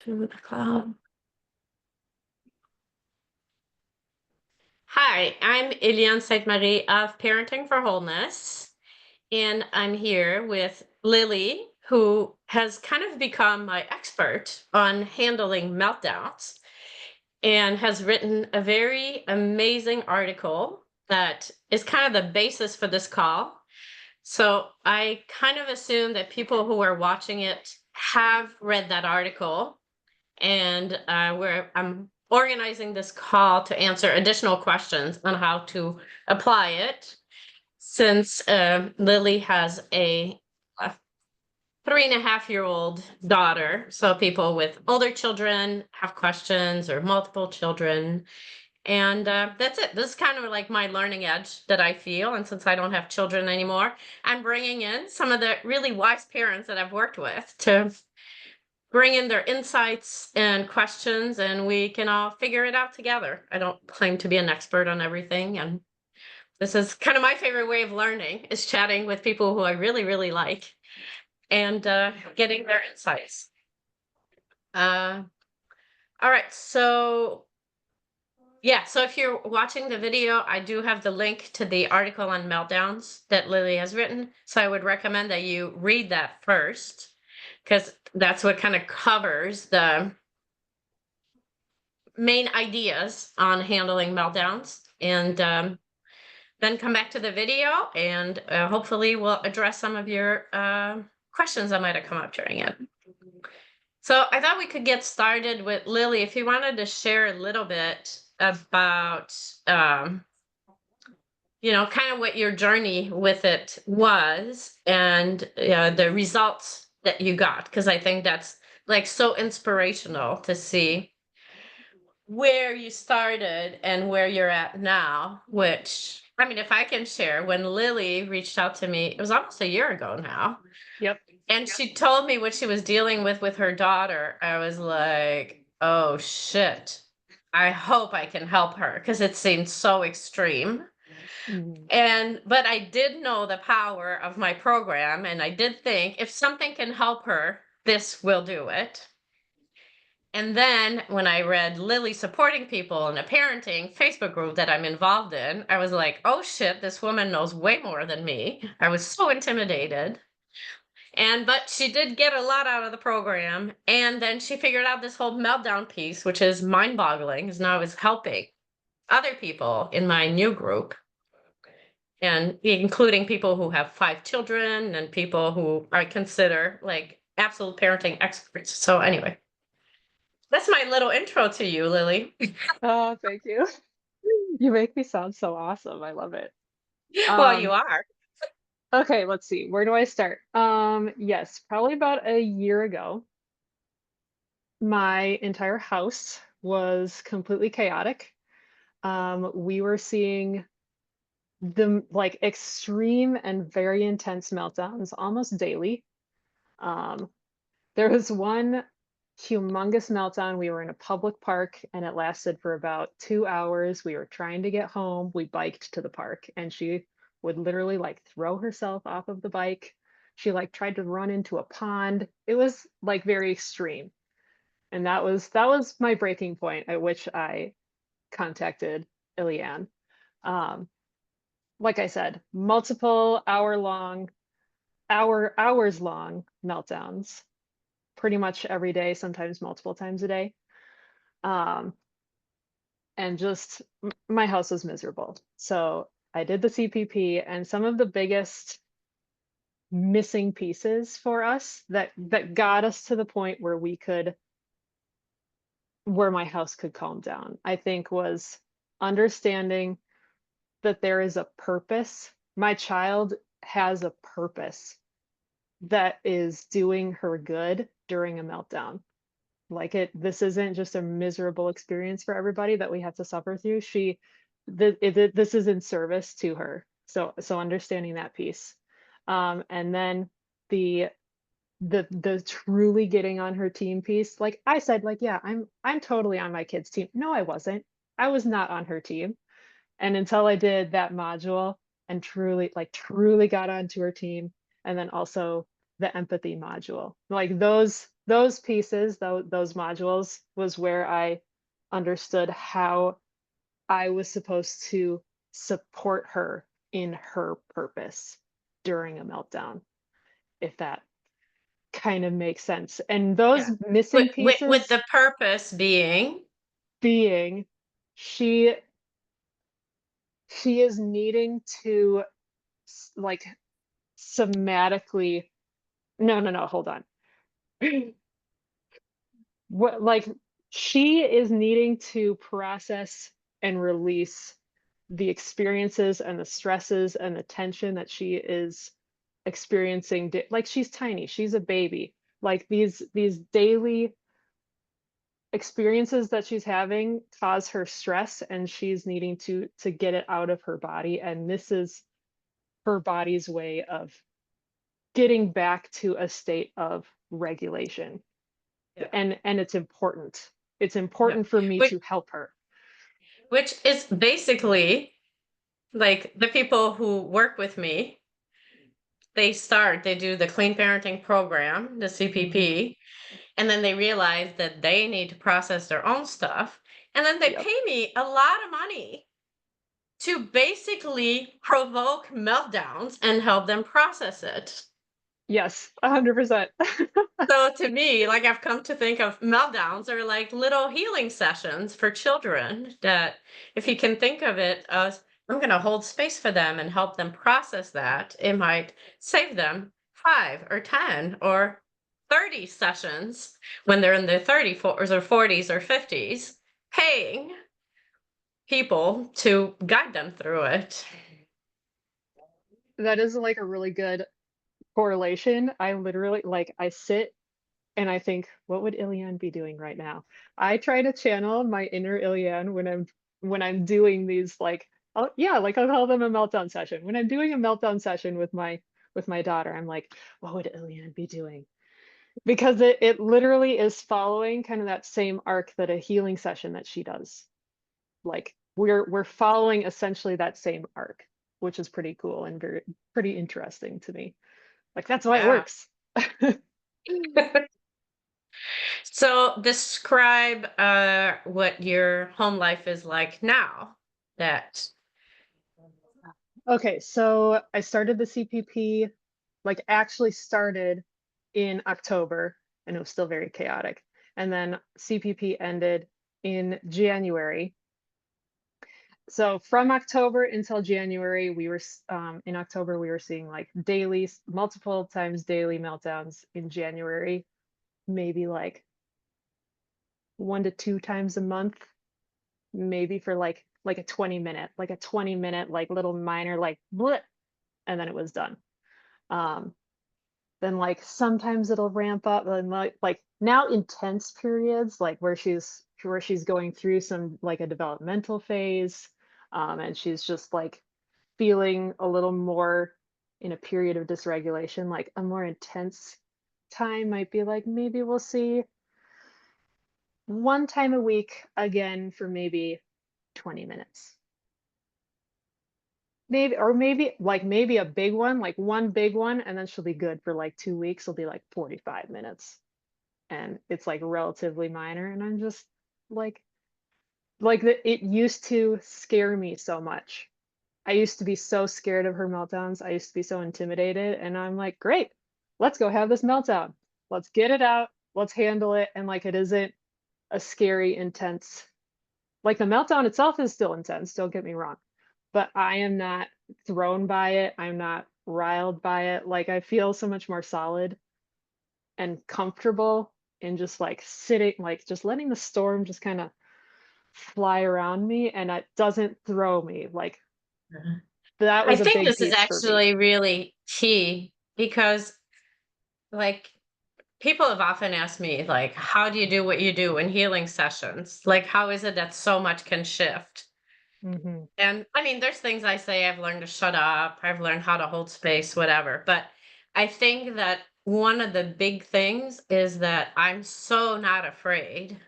To the cloud. Hi, I'm Eliane Sainte-Marie of Parenting for Wholeness, and I'm here with Lily, who has kind of become my expert on handling meltdowns and has written a very amazing article that is kind of the basis for this call. So I kind of assume that people who are watching it have read that article, and I'm organizing this call to answer additional questions on how to apply it. Since Lily has a 3.5-year-old daughter, so people with older children have questions or multiple children. And that's it. This is kind of like my learning edge that I feel. And since I don't have children anymore, I'm bringing in some of the really wise parents that I've worked with to bring in their insights and questions, and we can all figure it out together. I don't claim to be an expert on everything, and this is kind of my favorite way of learning, is chatting with people who I really, really like and getting their insights. Uh, all right, so yeah, so if you're watching the video, I do have the link to the article on meltdowns that Lily has written. So I would recommend that you read that first, because that's what kind of covers the main ideas on handling meltdowns, and then come back to the video, and hopefully we'll address some of your questions that might have come up during it. So I thought we could get started with Lily, if you wanted to share a little bit about kind of what your journey with it was, and the results that you got, because I think that's like so inspirational to see where you started and where you're at now. Which, I mean, if I can share, when Lily reached out to me, it was almost a year ago now, Yep. and she told me what she was dealing with her daughter. I was like, oh shit, I hope I can help her, because it seemed so extreme. Mhm. But I did know the power of my program, and I did think if something can help her, this will do it. And then when I read Lily supporting people in a parenting Facebook group that I'm involved in, I was like, oh shit, this woman knows way more than me. I was so intimidated. But she did get a lot out of the program. And then she figured out this whole meltdown piece, which is mind boggling, is now is helping other people in my new group, and including people who have 5 children and people who I consider like absolute parenting experts. So anyway, that's my little intro to you, Lily. Oh, thank you. You make me sound so awesome. I love it. Well, you Um, are. okay, let's see. Where do I start? Yes, probably about a year ago, my entire house was completely chaotic. We were seeing the like extreme and very intense meltdowns almost daily. Um, there was one humongous meltdown. We were in a public park and it lasted for about 2 hours. We were trying to get home. We biked to the park and she would literally like throw herself off of the bike. She like tried to run into a pond. It was like very extreme. And that was my breaking point at which I contacted Ilian. Um, like I said, multiple hours long meltdowns pretty much every day, sometimes multiple times a day. Um, and just my house was miserable. So I did the CPP, and some of the biggest missing pieces for us that got us to the point where my house could calm down, I think, was understanding that there is a purpose. My child has a purpose that is doing her good during a meltdown. Like this isn't just a miserable experience for everybody that we have to suffer through. This is in service to her. So understanding that piece. And then the the truly getting on her team piece. Like I said, like, yeah, I'm totally on my kid's team. No, I wasn't. I was not on her team. And until I did that module and truly got onto her team, and then also the empathy module. Like those pieces, those modules was where I understood how I was supposed to support her in her purpose during a meltdown, if that kind of makes sense. And those Yeah. missing With pieces the purpose being being she she is needing to like somatically no, hold on. What like she is needing to process and release the experiences and the stresses and the tension that she is experiencing like she's tiny, she's a baby. Like these daily experiences that she's having cause her stress and she's needing to get it out of her body, and this is her body's way of getting back to a state of regulation. yeah, And it's yeah. important for me Which to help her. which is basically like the people who work with me, they do the clean parenting program, the Mhm. CPP, and then they realize that they need to process their own stuff. And then they Yep. pay me a lot of money to basically provoke meltdowns and help them process it. Yes, 100%. So to me, like I've come to think of meltdowns are like little healing sessions for children that if you can think of it as I'm going to hold space for them and help them process that, it might save them 5 or 10 or 30 sessions when they're in their 30s or 40s or 50s, paying people to guide them through it. That is, like, a really good correlation. I literally like, I sit and I think, "What would Ilian be doing right now?" I try to channel my inner Ilian when I'm doing these, like oh, yeah, like, I'll call them a meltdown session. When I'm doing a meltdown session with my daughter, I'm like, "What would Ilian be doing?" Because it literally is following kind of that same arc that a healing session that she does. Like, we're following essentially that same arc, which is pretty cool and very pretty interesting to me. Like, that's why it Yeah. works. So describe what your home life is like now. That Okay, so I started the CPP, like, actually started in October, and it was still very chaotic. And then CPP ended in January. So from October until January, in October, we were seeing like multiple times daily meltdowns. In January, maybe like 1 to 2 times a month, maybe for like a 20 minute, like little minor, like blip, and then it was done. Um, then like sometimes it'll ramp up and like now intense periods like where she's going through some like a developmental phase, and she's just like feeling a little more in a period of dysregulation. Like a more intense time might be like maybe we'll see 1 time a week again for maybe 20 minutes, maybe a big one, like one big one, and then she'll be good for like 2 weeks. It'll be like 45 minutes, and it's like relatively minor, and I'm just like it used to scare me so much. I used to be so scared of her meltdowns. I used to be so intimidated, and I'm like, great, let's go have this meltdown. Let's get it out. Let's handle it. And like, it isn't a scary, intense, like the meltdown itself is still intense. Don't get me wrong, but I am not thrown by it. I'm not riled by it. Like, I feel so much more solid and comfortable in just like sitting, like just letting the storm just kind of fly around me, and it doesn't throw me. Like, Mhm. that I was a think big this is piece for me. actually really key because, like, people have often asked me, like, how do you do what you do in healing sessions? Like, how is it that so much can shift? Mhm. And I mean, there's things I say I've learned to shut up, I've learned how to hold space, whatever. But I think that one of the big things is that I'm so not afraid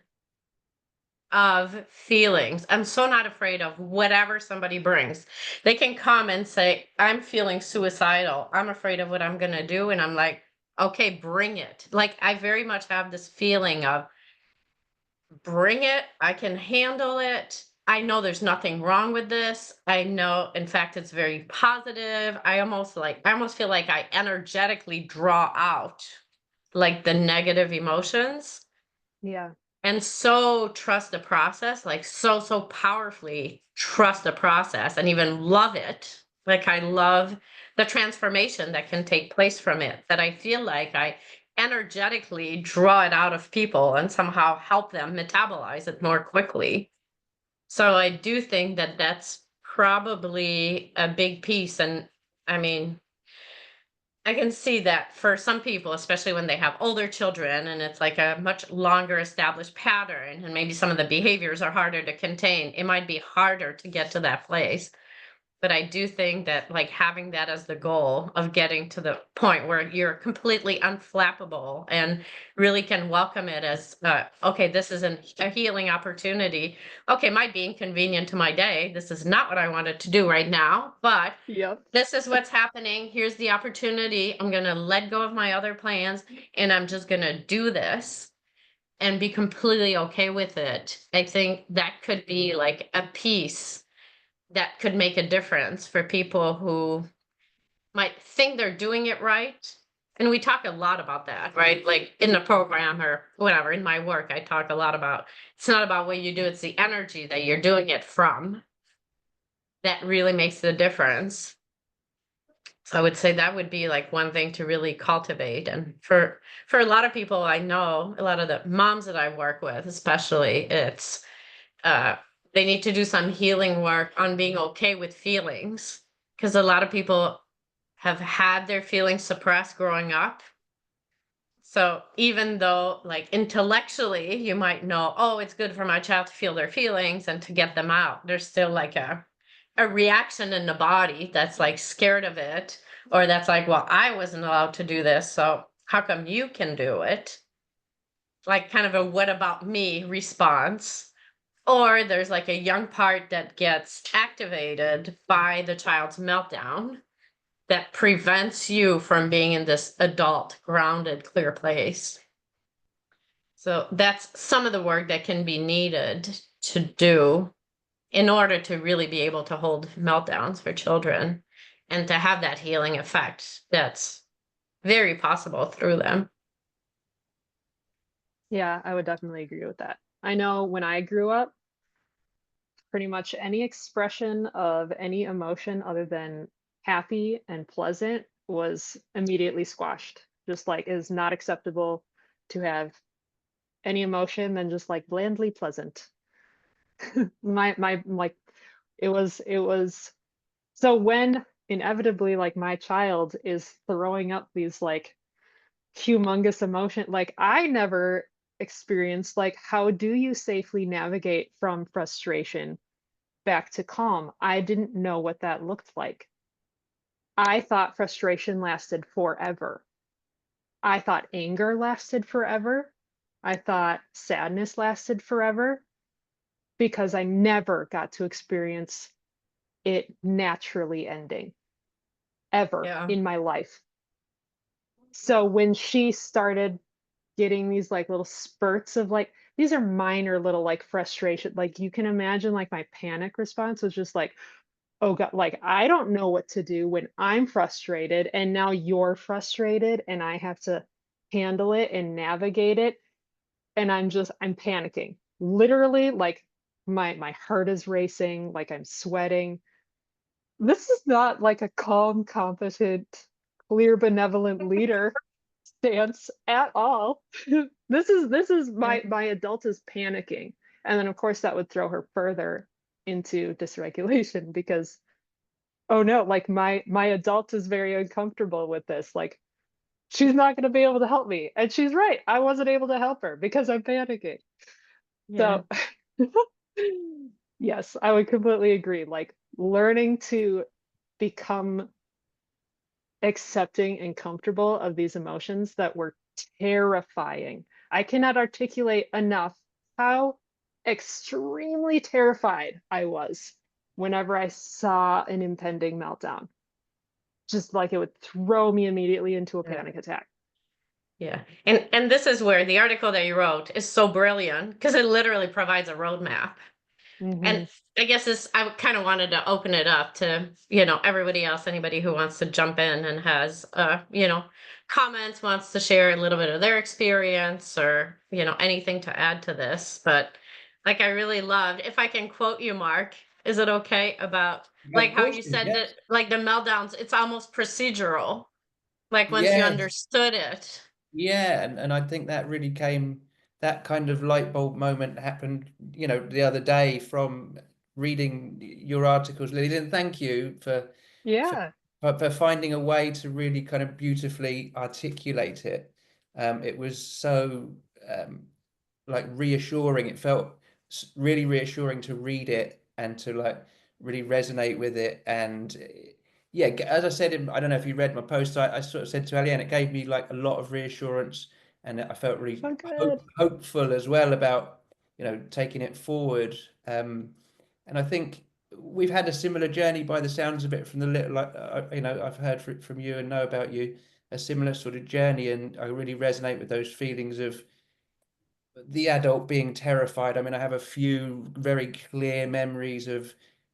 of feelings. I'm so not afraid of whatever somebody brings. They can come and say, I'm feeling suicidal. I'm afraid of what I'm going to do. And I'm like, okay, bring it. Like, I very much have this feeling of bring it. I can handle it. I know there's nothing wrong with this. I know, in fact, it's very positive. I almost feel like I energetically draw out like the negative emotions Yeah. and so trust the process, like so powerfully trust the process and even love it. Like I love the transformation that can take place from it, that I feel like I energetically draw it out of people and somehow help them metabolize it more quickly. So I do think that that's probably a big piece. And I mean, I can see that for some people, especially when they have older children and it's like a much longer established pattern, and maybe some of the behaviors are harder to contain, it might be harder to get to that place. But I do think that like having that as the goal of getting to the point where you're completely unflappable and really can welcome it as, okay, this is a healing opportunity. Okay, might be inconvenient to my day. This is not what I wanted to do right now, but Yep. this is what's happening. Here's the opportunity. I'm going to let go of my other plans and I'm just going to do this and be completely okay with it. I think that could be like a piece that could make a difference for people who might think they're doing it right. And we talk a lot about that, right? Like in the program or whatever, in my work, I talk a lot about it's not about what you do, it's the energy that you're doing it from that really makes the difference. So I would say that would be like one thing to really cultivate. And for a lot of people I know, a lot of the moms that I work with, especially, it's uh they need to do some healing work on being okay with feelings. Because a lot of people have had their feelings suppressed growing up. So even though like intellectually you might know, oh, it's good for my child to feel their feelings and to get them out, there's still like a reaction in the body that's like scared of it, or that's like, well, I wasn't allowed to do this, so how come you can do it? Like kind of a what about me response. Or there's like a young part that gets activated by the child's meltdown that prevents you from being in this adult, grounded, clear place. So that's some of the work that can be needed to do in order to really be able to hold meltdowns for children and to have that healing effect that's very possible through them. Yeah, I would definitely agree with that. I know when I grew up, pretty much any expression of any emotion other than happy and pleasant was immediately squashed. Just like it is not acceptable to have any emotion than just like blandly pleasant. My like it was so when inevitably like my child is throwing up these like humongous emotion, like I never experienced like how do you safely navigate from frustration back to calm? I didn't know what that looked like. I thought frustration lasted forever. I thought anger lasted forever. I thought sadness lasted forever because I never got to experience it naturally ending ever Yeah. in my life. So when she started getting these like little spurts of like, these are minor little like frustration, like you can imagine like my panic response was just like, oh God, like I don't know what to do when I'm frustrated and now you're frustrated and I have to handle it and navigate it. And I'm panicking. Literally, like my heart is racing, like I'm sweating. This is not like a calm, competent, clear, benevolent leader stance at all. This is Yeah. my adult is panicking. And then of course that would throw her further into dysregulation because oh no, like my adult is very uncomfortable with this. Like she's not going to be able to help me. And she's right. I wasn't able to help her because I'm panicking. Yeah. So yes, I would completely agree. Like learning to become accepting and comfortable of these emotions that were terrifying. I cannot articulate enough how extremely terrified I was whenever I saw an impending meltdown. Just like it would throw me immediately into a Yeah. panic attack. Yeah. And this is where the article that you wrote is so brilliant because it literally provides a roadmap. And Hmm. I guess this, I kind of wanted to open it up to, everybody else, anybody who wants to jump in and has, comments, wants to share a little bit of their experience or, anything to add to this. But like, I really loved, if I can quote you, Mark, is it okay about Of like how course, you said yes. that, like the meltdowns, it's almost procedural, like once you Yes. understood it. Yeah, and I think that really that kind of light bulb moment happened, the other day from reading your articles, Lily, and thank you for Yeah, for finding a way to really kind of beautifully articulate it. It was so like reassuring. It felt really reassuring to read it and to like really resonate with it. And yeah, as I said, I don't know if you read my post, I sort of said to Eliane, it gave me like a lot of reassurance, and I felt really so good. hopeful as well about taking it forward. And I think we've had a similar journey by the sounds of it from the little like I've heard from you and know about you, a similar sort of journey, and I really resonate with those feelings of the adult being terrified. I mean, I have a few very clear memories of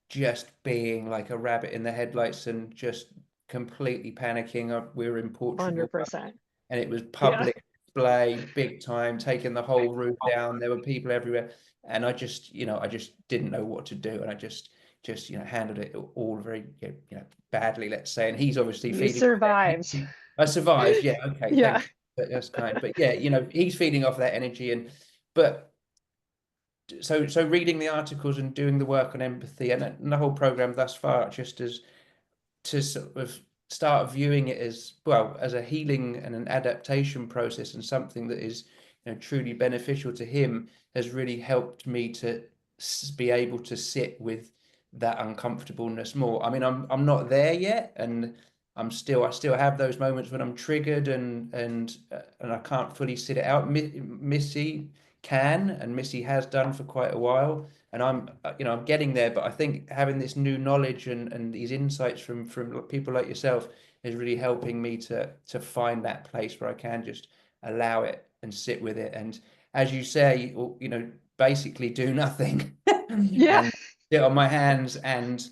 just being like a rabbit in the headlights and just completely panicking. We were in Portugal 100%. and it was Yeah. public display, big time, taking the whole roof down. There were people everywhere, and I just didn't know what to do, and I just handled it all very badly, let's say. And he's obviously You feeding. survived. I survived. Yeah. Okay. Yeah. Thank you. That's kind. But yeah, he's feeding off that energy, but so reading the articles and doing the work on empathy and the whole program thus far, just as to sort of start viewing it as well as a healing and an adaptation process and something that is truly beneficial to him, has really helped me to be able to sit with that uncomfortableness more. I mean, I'm not there yet, and I still have those moments when I'm triggered and I can't fully sit it out. Missy can, and Missy has done for quite a while, and I'm getting there. But I think having this new knowledge and these insights from people like yourself is really helping me to find that place where I can just allow it and sit with it, and as you say, basically do nothing Yeah. and sit on my hands and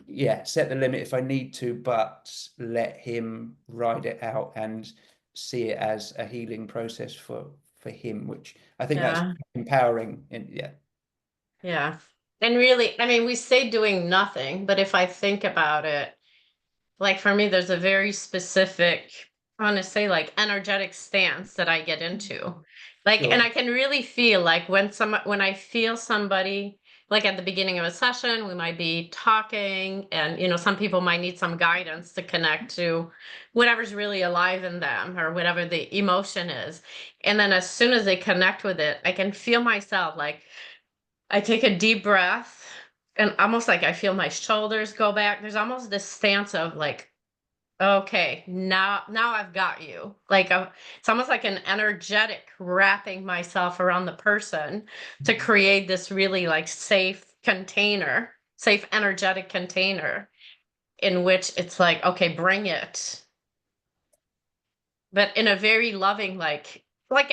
yeah, set the limit if I need to, but let him ride it out and see it as a healing process for him, which I think that's Yeah. empowering. And yeah. Yeah. And really, I mean, we say doing nothing, but if I think about it, like for me, there's a very specific, I want to say like energetic stance that I get into. Like, and Sure. I can really feel like when I feel somebody, like at the beginning of a session, we might be talking and, some people might need some guidance to connect to whatever's really alive in them or whatever the emotion is. And then as soon as they connect with it, I can feel myself like, I take a deep breath and almost like I feel my shoulders go back. There's almost this stance of like, okay, now I've got you. Like it's almost like an energetic wrapping myself around the person to create this really like safe energetic container in which it's like, okay, bring it, but in a very loving, like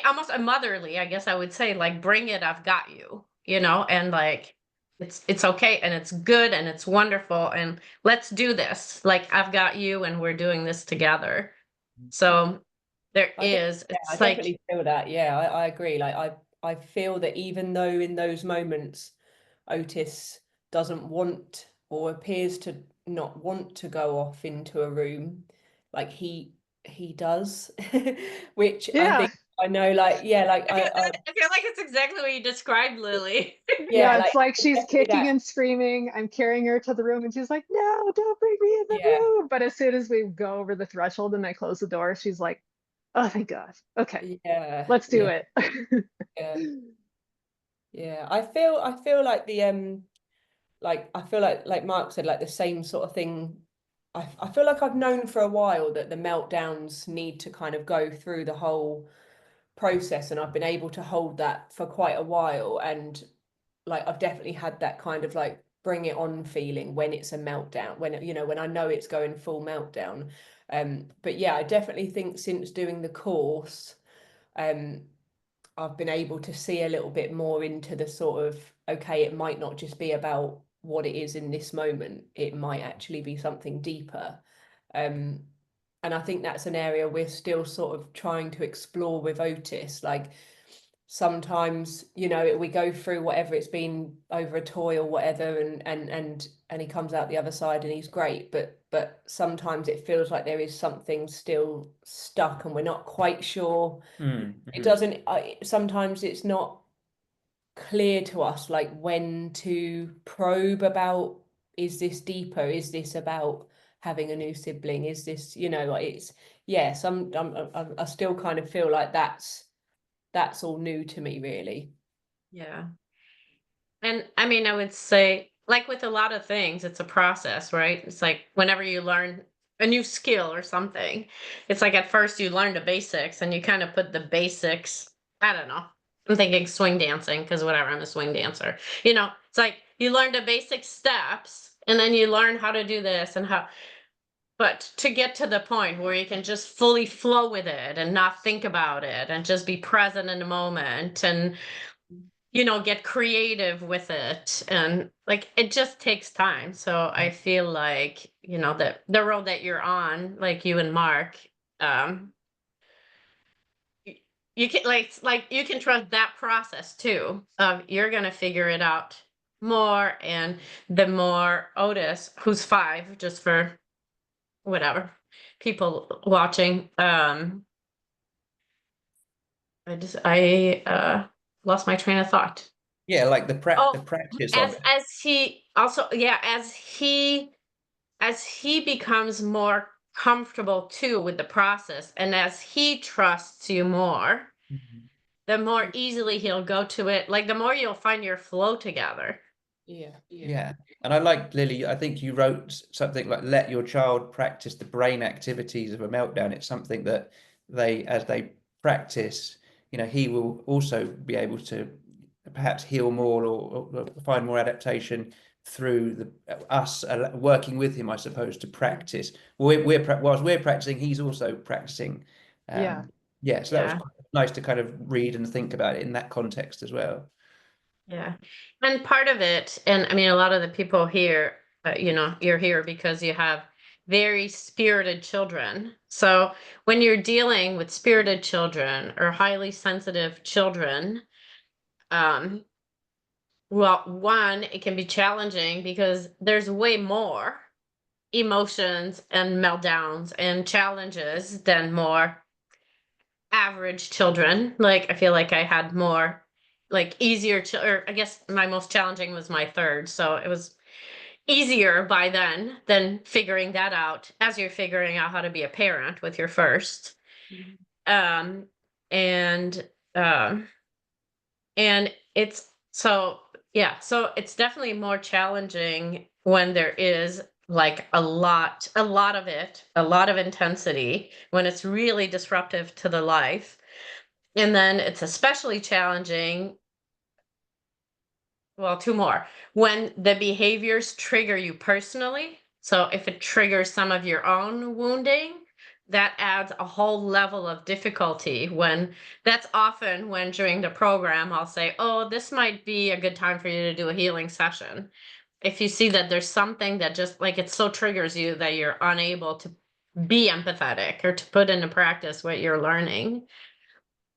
almost a motherly, I guess I would say, like, bring it, I've got you, and like it's okay and it's good and it's wonderful and let's do this. Like I've got you and we're doing this together. So there I think, is, yeah, I it's like, definitely feel that. Yeah, I agree. Like I feel that even though in those moments Otis doesn't want or appears to not want to go off into a room, like he does, which I Yeah. think I know, like, yeah, like I feel like it's exactly what you described, Lily. yeah, Yeah, it's like like she's definitely kicking that, and screaming. I'm carrying her to the room and she's like, "No, don't bring me in the yeah, room." But as soon as we go over the threshold and I close the door, she's like, "Oh, thank God. Okay, yeah, let's do yeah, it." yeah, yeah. I feel like the like I feel like Mark said, like the same sort of thing. I feel like I've known for a while that the meltdowns need to kind of go through the whole process, and I've been able to hold that for quite a while. And like I've definitely had that kind of like bring it on feeling when it's a meltdown, when when I know it's going full meltdown. But yeah, I definitely think since doing the course, I've been able to see a little bit more into the sort of, okay, it might not just be about what it is in this moment, it might actually be something deeper. And I think that's an area we're still sort of trying to explore with Otis. Like sometimes, you know, we go through whatever it's been over a toy or whatever, and he comes out the other side and he's great, but sometimes it feels like there is something still stuck and we're not quite sure. It doesn't, sometimes it's not clear to us like when to probe about, is this deeper, is this about having a new sibling, is this, you know, like it's, yeah, I still kind of feel like that's all new to me, really. Yeah. And I mean, I would say, like with a lot of things, it's a process, right? It's like whenever you learn a new skill or something, it's like at first you learn the basics and you kind of put the basics, I don't know. I'm thinking swing dancing because whatever, I'm a swing dancer. You know, it's like you learn the basic steps and then you learn how to do this and how, but to get to the point where you can just fully flow with it and not think about it and just be present in the moment and, you know, get creative with it, and like it just takes time. So I feel like, you know, that the road that you're on, like you and Mark, um you can like you can trust that process too, of you're gonna figure it out more. And the more Otis, who's 5, just for whatever people watching, I lost my train of thought. Yeah, like the Oh, practice of it. as he also, yeah, as he becomes more comfortable too with the process, and as he trusts you more, the more easily he'll go to it. Like the more you'll find your flow together. Yeah. And I like, Lily, I think you wrote something like, let your child practice the brain activities of a meltdown. It's something that as they practice, you know, he will also be able to perhaps heal more, or find more adaptation through us working with him, I suppose, to practice. Whilst we're practicing, he's also practicing. Yeah. Yeah, so that was Yeah. quite nice to kind of read and think about it in that context as well. Yeah. And part of it, and I mean, a lot of the people here, you know, you're here because you have very spirited children. So when you're dealing with spirited children or highly sensitive children, um, well, one, it can be challenging because there's way more emotions and meltdowns and challenges than more average children. Like I feel like I had more like easier or I guess my most challenging was my third. So it was easier by then than figuring that out as you're figuring out how to be a parent with your first. Um and um and it's so, yeah, so it's definitely more challenging when there is like a lot of it, a lot of intensity, when it's really disruptive to the life. And then it's especially challenging, well, 2 more, when the behaviors trigger you personally. So if it triggers some of your own wounding, that adds a whole level of difficulty. When that's often when during the program I'll say, "Oh, this might be a good time for you to do a healing session." If you see that there's something that just like it so triggers you that you're unable to be empathetic or to put into practice what you're learning.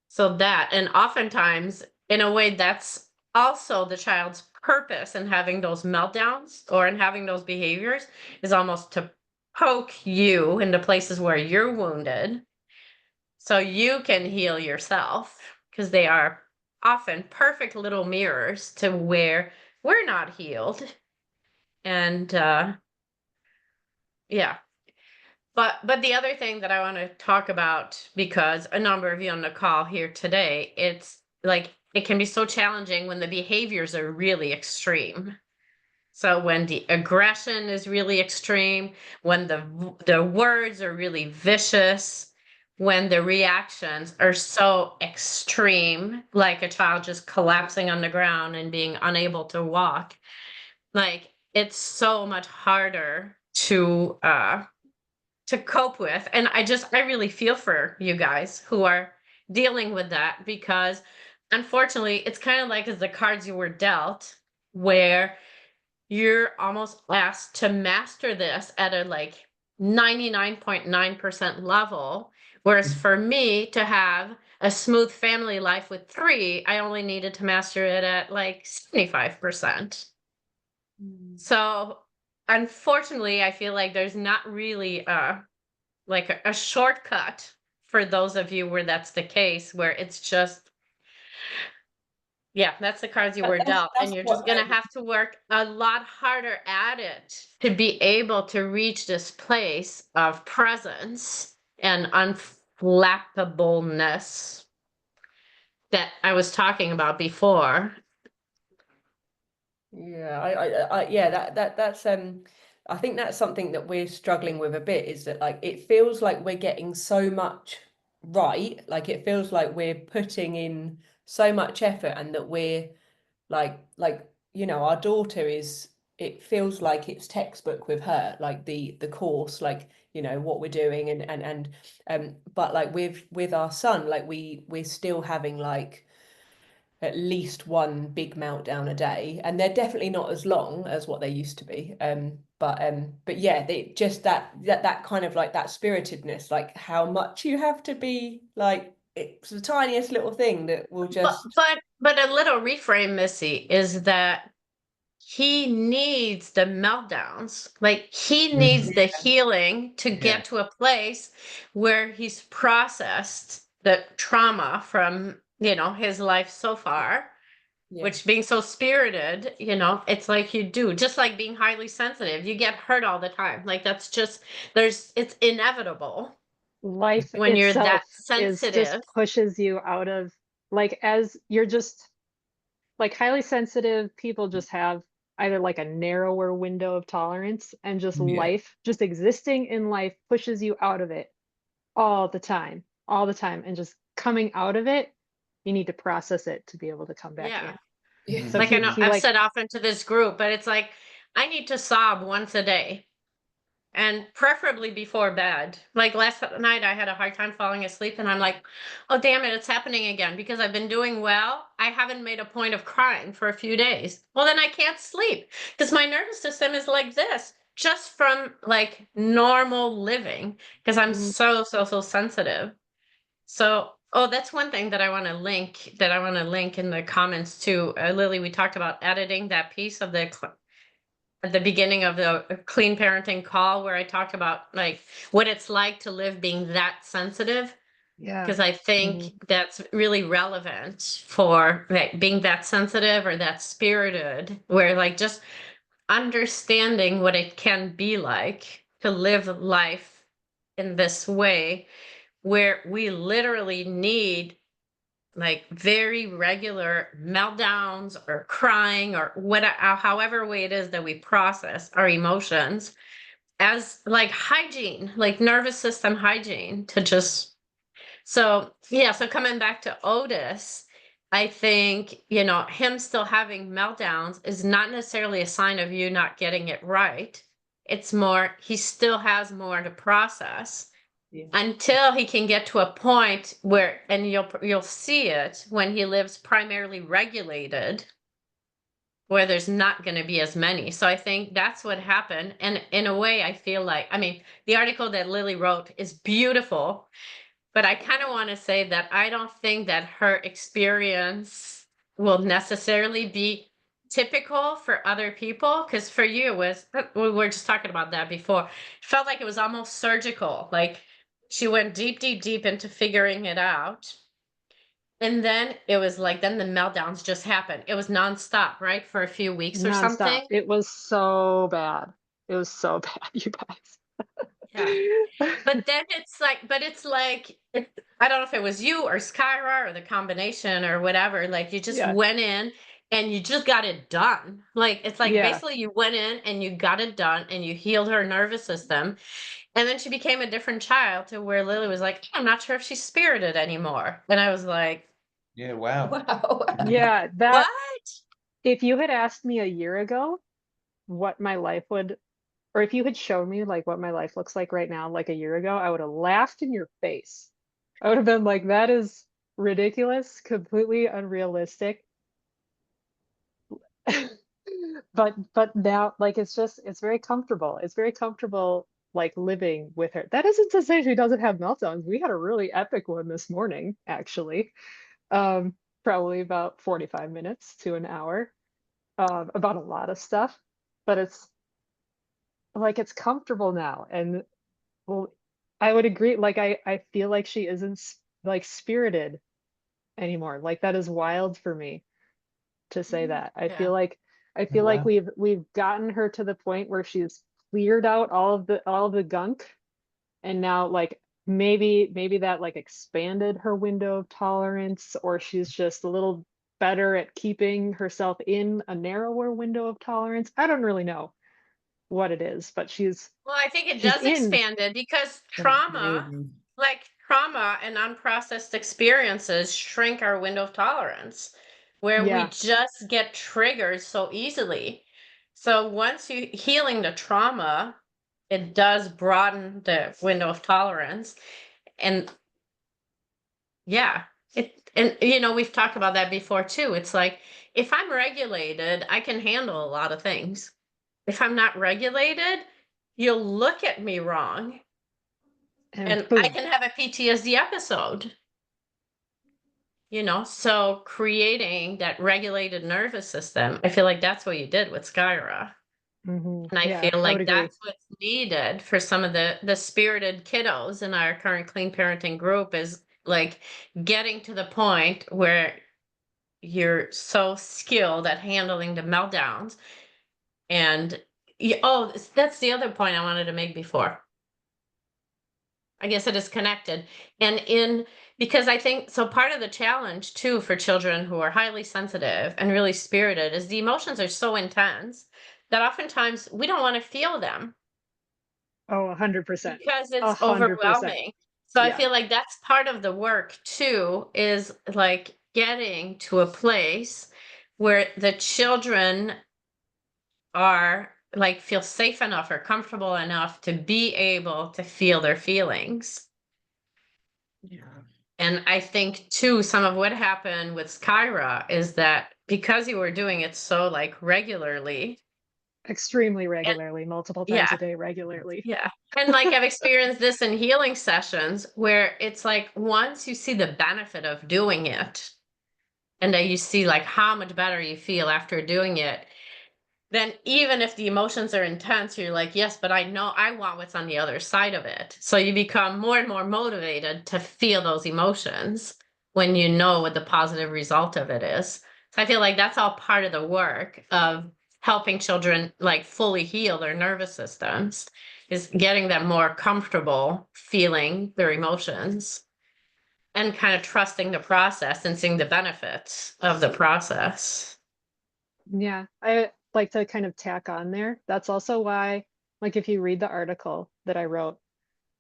So that, and oftentimes, in a way, that's also the child's purpose in having those meltdowns or in having those behaviors, is almost to poke you into places where you're wounded so you can heal yourself, because they are often perfect little mirrors to where we're not healed. And yeah. But the other thing that I want to talk about, because a number of you on the call here today, it's like it can be so challenging when the behaviors are really extreme. So when the aggression is really extreme, when the words are really vicious, when the reactions are so extreme, like a child just collapsing on the ground and being unable to walk, like it's so much harder to cope with. And I really feel for you guys who are dealing with that because unfortunately it's kind of like as the cards you were dealt, where you're almost asked to master this at a like 99.9% level. Whereas for me to have a smooth family life with 3, I only needed to master it at like 75%. So unfortunately, I feel like there's not really like a shortcut for those of you where that's the case, where it's just, yeah, that's the cards you were dealt, and you're just gonna have to work a lot harder at it to be able to reach this place of presence and unflappableness that I was talking about before. Yeah, yeah, that's I think that's something that we're struggling with a bit, is that like it feels like we're getting so much right, like it feels like we're putting in so much effort, and that we're like you know, our daughter is, it feels like it's textbook with her, like the course, like, you know, what we're doing, and but like with our son, like we're still having like at least one big meltdown a day, and they're definitely not as long as what they used to be, but yeah, they just that kind of like that spiritedness, like how much you have to be, like it's the tiniest little thing that will just But a little reframe, Missy, is that he needs the meltdowns. Like he needs the healing to get to a place where he's processed the trauma from, you know, his life so far, which being so spirited, you know, it's like you do, just like being highly sensitive, you get hurt all the time. Like that's just, it's inevitable Life when you're itself that is sensitive. just pushes you out of, like, as you're just like highly sensitive people just have either like a narrower window of tolerance, and just life, just existing in life pushes you out of it all the time, and just coming out of it, you need to process it to be able to come back Yeah. in. So Like I know he I've like, said often to this group, but it's like I need to sob once a day, and preferably before bed. Like last night, I had a hard time falling asleep, and I'm like, oh, damn it, it's happening again because I've been doing well. I haven't made a point of crying for a few days. Well, then I can't sleep because my nervous system is like this just from like normal living because I'm so sensitive. So, oh, that's one thing that I want to link in the comments too. Lily, we talked about editing that piece of at the beginning of the clean parenting call where I talked about like what it's like to live being that sensitive. yeah, Because I think that's really relevant for like being that sensitive or that spirited, where like just understanding what it can be like to live life in this way where we literally need like very regular meltdowns or crying or however way it is that we process our emotions as like hygiene, like nervous system hygiene to just, so yeah, so coming back to Otis, I think, you know, him still having meltdowns is not necessarily a sign of you not getting it right. It's more he still has more to process until he can get to a point where, and you'll see it when he lives primarily regulated, where there's not going to be as many. So I think that's what happened. And in a way, I feel like, I mean, the article that Lily wrote is beautiful, but I kind of want to say that I don't think that her experience will necessarily be typical for other people. Because for you, it was, we were just talking about that before. It felt like it was almost surgical. Like she went deep into figuring it out. And then it was like, then the meltdowns just happened. It was nonstop, right? For a few weeks or nonstop. something. It was so bad. It was so bad, you guys. Yeah. But then it's like, I don't know if it was you or Skyra or the combination or whatever. Like you just Yeah. went in and you just got it done. Like it's like Yeah. basically you went in and you got it done and you healed her nervous system. And then she became a different child to where Lily was like, I'm not sure if she's spirited anymore. And I was like, Yeah, wow. wow. Yeah, what? if you had asked me a year ago what my life would, or if you had shown me like what my life looks like right now, like a year ago, I would have laughed in your face. I would have been like, that is ridiculous, completely unrealistic. But now, like, it's very comfortable. It's very comfortable, like, living with her. That isn't to say she doesn't have meltdowns. We had a really epic one this morning, actually. Um, Probably about 45 minutes to an hour, about a lot of stuff. But it's like it's comfortable now. And well, I would agree. Like, I feel like she isn't like spirited anymore. Like, that is wild for me to say that. Yeah. I feel like Wow. we've gotten her to the point where she's cleared out all of the gunk, and now, like, maybe that, like, expanded her window of tolerance, or she's just a little better at keeping herself in a narrower window of tolerance. I don't really know what it is, but Well, I think it she's does in. expand it because Maybe. trauma and unprocessed experiences shrink our window of tolerance, where we Yeah. just get triggered so easily. So once you healing the trauma, it does broaden the window of tolerance. And yeah, and we've talked about that before too. It's like if I'm regulated, I can handle a lot of things. If I'm not regulated, you'll look at me wrong And and I boom. can have a PTSD episode. So creating that regulated nervous system, I feel like that's what you did with Skyra. And I Yeah, feel I would like agree. that's what's needed for some of the spirited kiddos in our current clean parenting group is like getting to the point where you're so skilled at handling the meltdowns. And that's the other point I wanted to make before. I guess it is connected. And because I think so part of the challenge too for children who are highly sensitive and really spirited is the emotions are so intense that oftentimes we don't want to feel them Oh, 100%. because it's 100%. overwhelming. So I Yeah. feel like that's part of the work too, is like getting to a place where the children are like feel safe enough or comfortable enough to be able to feel their feelings. Yeah. And I think too, some of what happened with Skyra is that because you were doing it so like regularly, Extremely and regularly, multiple times yeah, a day, regularly. yeah. And like I've experienced this in healing sessions where it's like once you see the benefit of doing it, and then you see like how much better you feel after doing it, then even if the emotions are intense, you're like, yes, but I know I want what's on the other side of it. So you become more and more motivated to feel those emotions when you know what the positive result of it is. So I feel like that's all part of the work of helping children like fully heal their nervous systems, is getting them more comfortable feeling their emotions and kind of trusting the process and seeing the benefits of the process. Yeah, I like to kind of tack on there. That's also why, like, if you read the article that I wrote,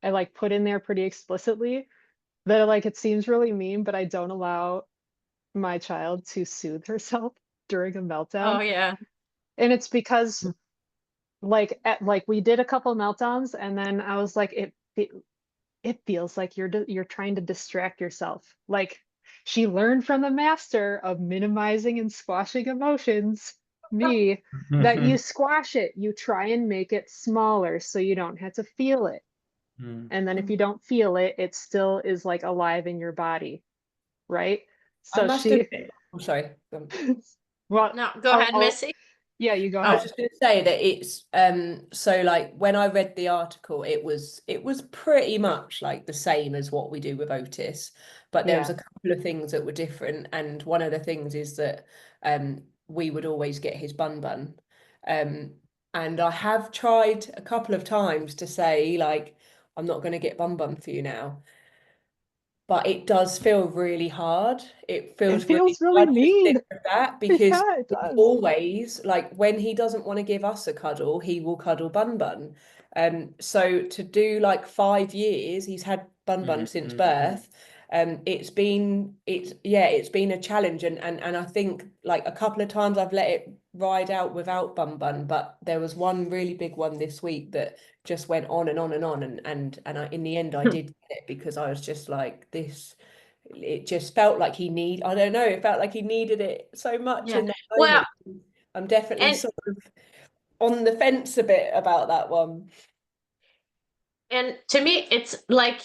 I like put in there pretty explicitly that, like, it seems really mean, but I don't allow my child to soothe herself during a Oh meltdown. yeah. And it's because, like we did a couple meltdowns, and then I was like, it feels like you're trying to distract yourself. Like, she learned from the master of minimizing and squashing emotions, me, that you squash it, you try and make it smaller so you don't have to feel it. And then if you don't feel it, it still is like alive in your body, right? I So must she, admit, I'm sorry. well, No, go ahead, Missy. yeah, you go I was ahead. just going to say that it's so like when I read the article, it was pretty much like the same as what we do with Otis, but there was Yeah. a couple of things that were different, and one of the things is that we would always get his bun, and I have tried a couple of times to say like I'm not going to get bun for you now, but it does feel really hard. It It feels really feels really hard to mean. stick with that because Yeah, it it's does. always like when he doesn't want to give us a cuddle, he will cuddle Bun. So to do like 5 years, he's had Bun since birth. It's been a challenge, and I think like a couple of times I've let it ride out without Bun, but there was one really big one this week that just went on and on and on, and I, in the end I did get it because I was just like, this it just felt like I don't know, it felt like he needed it so much Yeah. in that Well, moment. I'm definitely and sort of on the fence a bit about that one. and to me, it's like,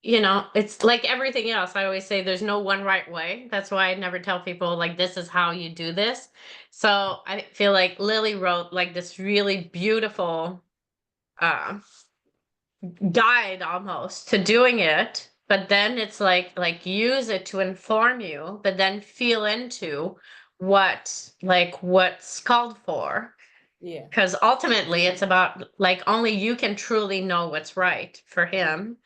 it's like everything else. I always say there's no one right way. That's why I never tell people like this is how you do this. So I feel like Lily wrote like this really beautiful uh guide almost to doing it, but then it's like use it to inform you, but then feel into what's called for. Yeah. Because ultimately it's about like only you can truly know what's right for him.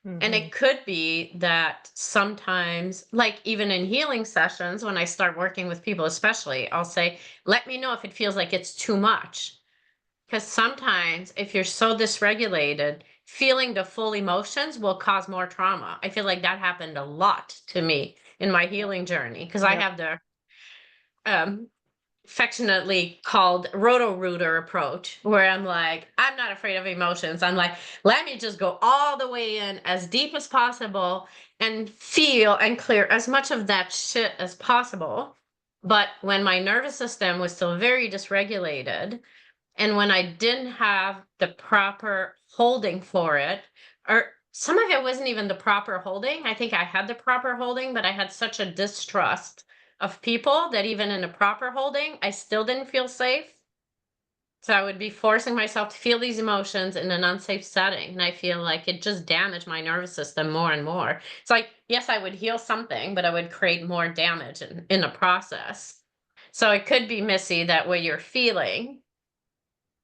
And Mhm. it could be that sometimes, like even in healing sessions, when I start working with people, especially, I'll say, let me know if it feels like it's too much. Because sometimes if you're so dysregulated, feeling the full emotions will cause more trauma. I feel like that happened a lot to me in my healing journey because I Yep. have the um affectionately called roto-rooter approach, where I'm like, I'm not afraid of emotions. I'm like, let me just go all the way in as deep as possible and feel and clear as much of that shit as possible. But when my nervous system was still very dysregulated, and when I didn't have the proper holding for it, or some of it wasn't even the proper holding. I think I had the proper holding, but I had such a distrust of people that even in a proper holding, I still didn't feel safe. So I would be forcing myself to feel these emotions in an unsafe setting. And I feel like it just damaged my nervous system more and more. It's like, yes, I would heal something, but I would create more damage in the process. So it could be, Missy, that what you're feeling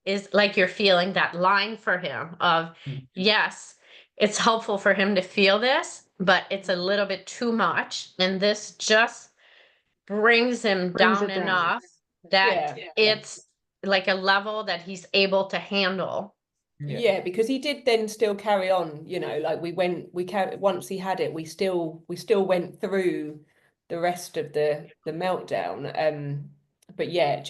is like you're feeling that line for him of, yes, it's helpful for him to feel this, but it's a little bit too much. And this just brings him Brings down it down. enough that Yeah. it's like a level that he's able to handle. Yeah, because he did then still carry on, like once he had it, we still went through the rest of the meltdown. But yeah,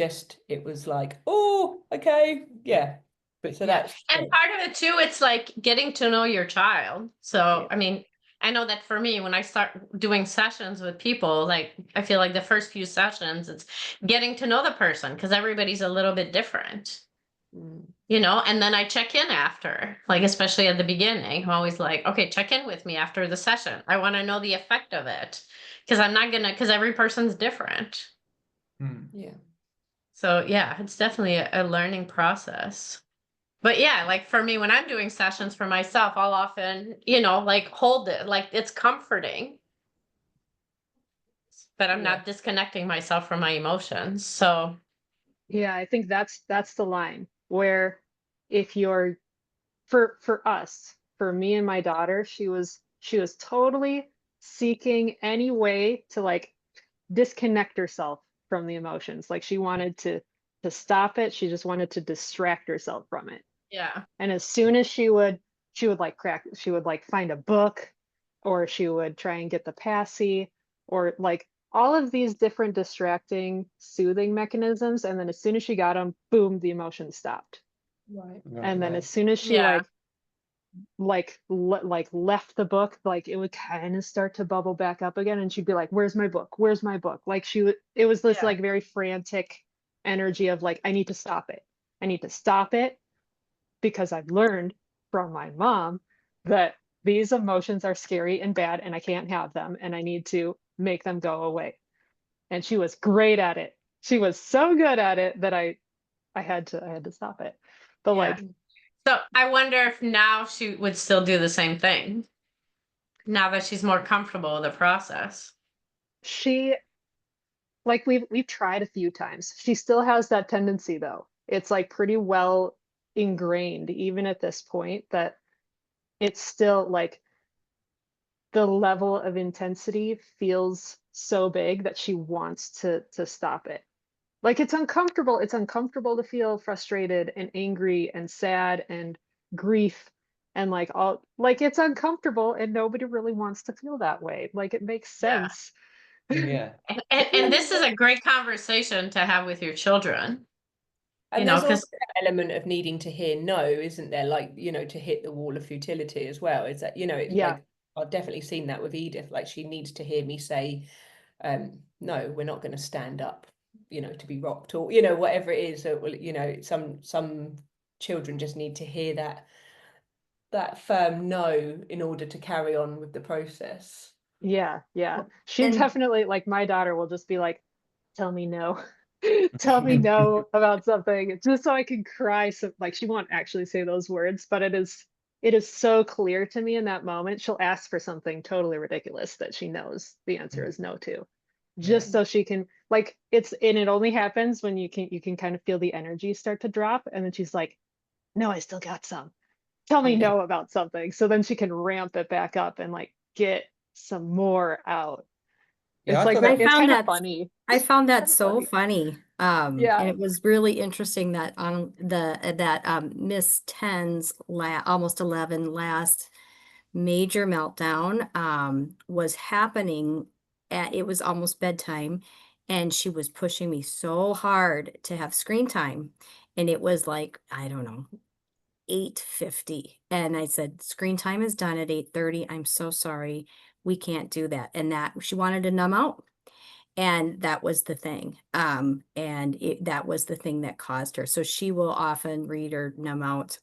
it was like, oh, okay, yeah. But so Yeah. that's And part of it too, it's like getting to know your child. So, Yeah. I mean, I know that for me, when I start doing sessions with people, like I feel like the first few sessions, it's getting to know the person because everybody's a little bit different. Mm. And then I check in after, like, especially at the beginning. I'm always like, okay, check in with me after the session. I want to know the effect of it because because every person's different. Yeah. So, yeah, it's definitely a learning process. But yeah, like for me, when I'm doing sessions for myself, I'll often, like hold it, like it's comforting, but I'm Yeah. not disconnecting myself from my emotions. So, Yeah, I think that's the line where if you're for us, for me and my daughter, she was totally seeking any way to like disconnect herself from the emotions. Like she wanted to stop it. She just wanted to distract herself from it. yeah. And as soon as she would like she would like find a book, or she would try and get the passy, or like all of these different distracting, soothing mechanisms. And then as soon as she got them, boom, the emotion stopped. Right. And then as soon as she Yeah. like left the book, like it would kind of start to bubble back up again, and she'd be like, where's my book, where's my book? Like it was this Yeah. like very frantic energy of like, I need to stop it, I need to stop it, because I've learned from my mom that these emotions are scary and bad and I can't have them and I need to make them go away. And she was great at it. She was so good at it that I had to stop it. But Yeah. like So I wonder if now she would still do the same thing now that she's more comfortable with the process. she like we've tried a few times. She still has that tendency though. It's like pretty well ingrained even at this point that it's still like the level of intensity feels so big that she wants to stop it. Like it's uncomfortable. It's uncomfortable to feel frustrated and angry and sad and grief and like all like it's uncomfortable and nobody really wants to feel that way. Like it makes Yeah. sense. Yeah. And this is a great conversation to have with your children, And there's also because an element of needing to hear no, isn't there? Like, to hit the wall of futility as well. Is that, it's Yeah. like I've definitely seen that with Edith. Like, she needs to hear me say, no, we're not going to stand up, you know, to be rocked, or, you know, whatever it is. So, you know, some children just need to hear that firm no in order to carry on with the process. Yeah, yeah. She And definitely, like, my daughter will just be like, tell me no. Tell me no about something just so I can cry. So, like, she won't actually say those words, but it is so clear to me in that moment. She'll ask for something totally ridiculous that she knows the answer is no to. Just so she can, like, and it only happens when you can kind of feel the energy start to drop, and then she's like, no, I still got some. Tell me no about something. So then she can ramp it back up and, like, get some more out. Yeah, It's I like thought I that it's found kind of that funny. I found that Kinda so funny. funny. Yeah. And it was really interesting that on that Miss 10's almost 11 last major meltdown was happening it was almost bedtime, and she was pushing me so hard to have screen time, and it was like, I don't know, 8:50, and I said, screen time is done at 8:30. I'm so sorry, we can't do that. And that she wanted to numb out, and that was the thing. That was the thing that caused her. So she will often read or numb out.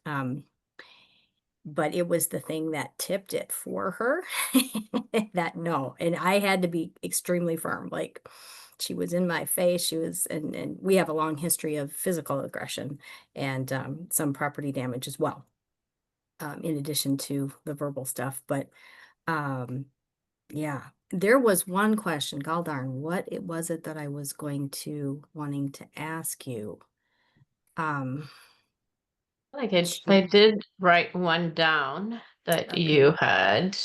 But it was the thing that tipped it for her. That no. And I had to be extremely firm. Like, she was in my face. She was, and we have a long history of physical aggression and some property damage as well. In addition to the verbal stuff. But yeah, there was one question, gall darn, what it was it that I was wanting to ask you. Like I did write one down that Okay. you had.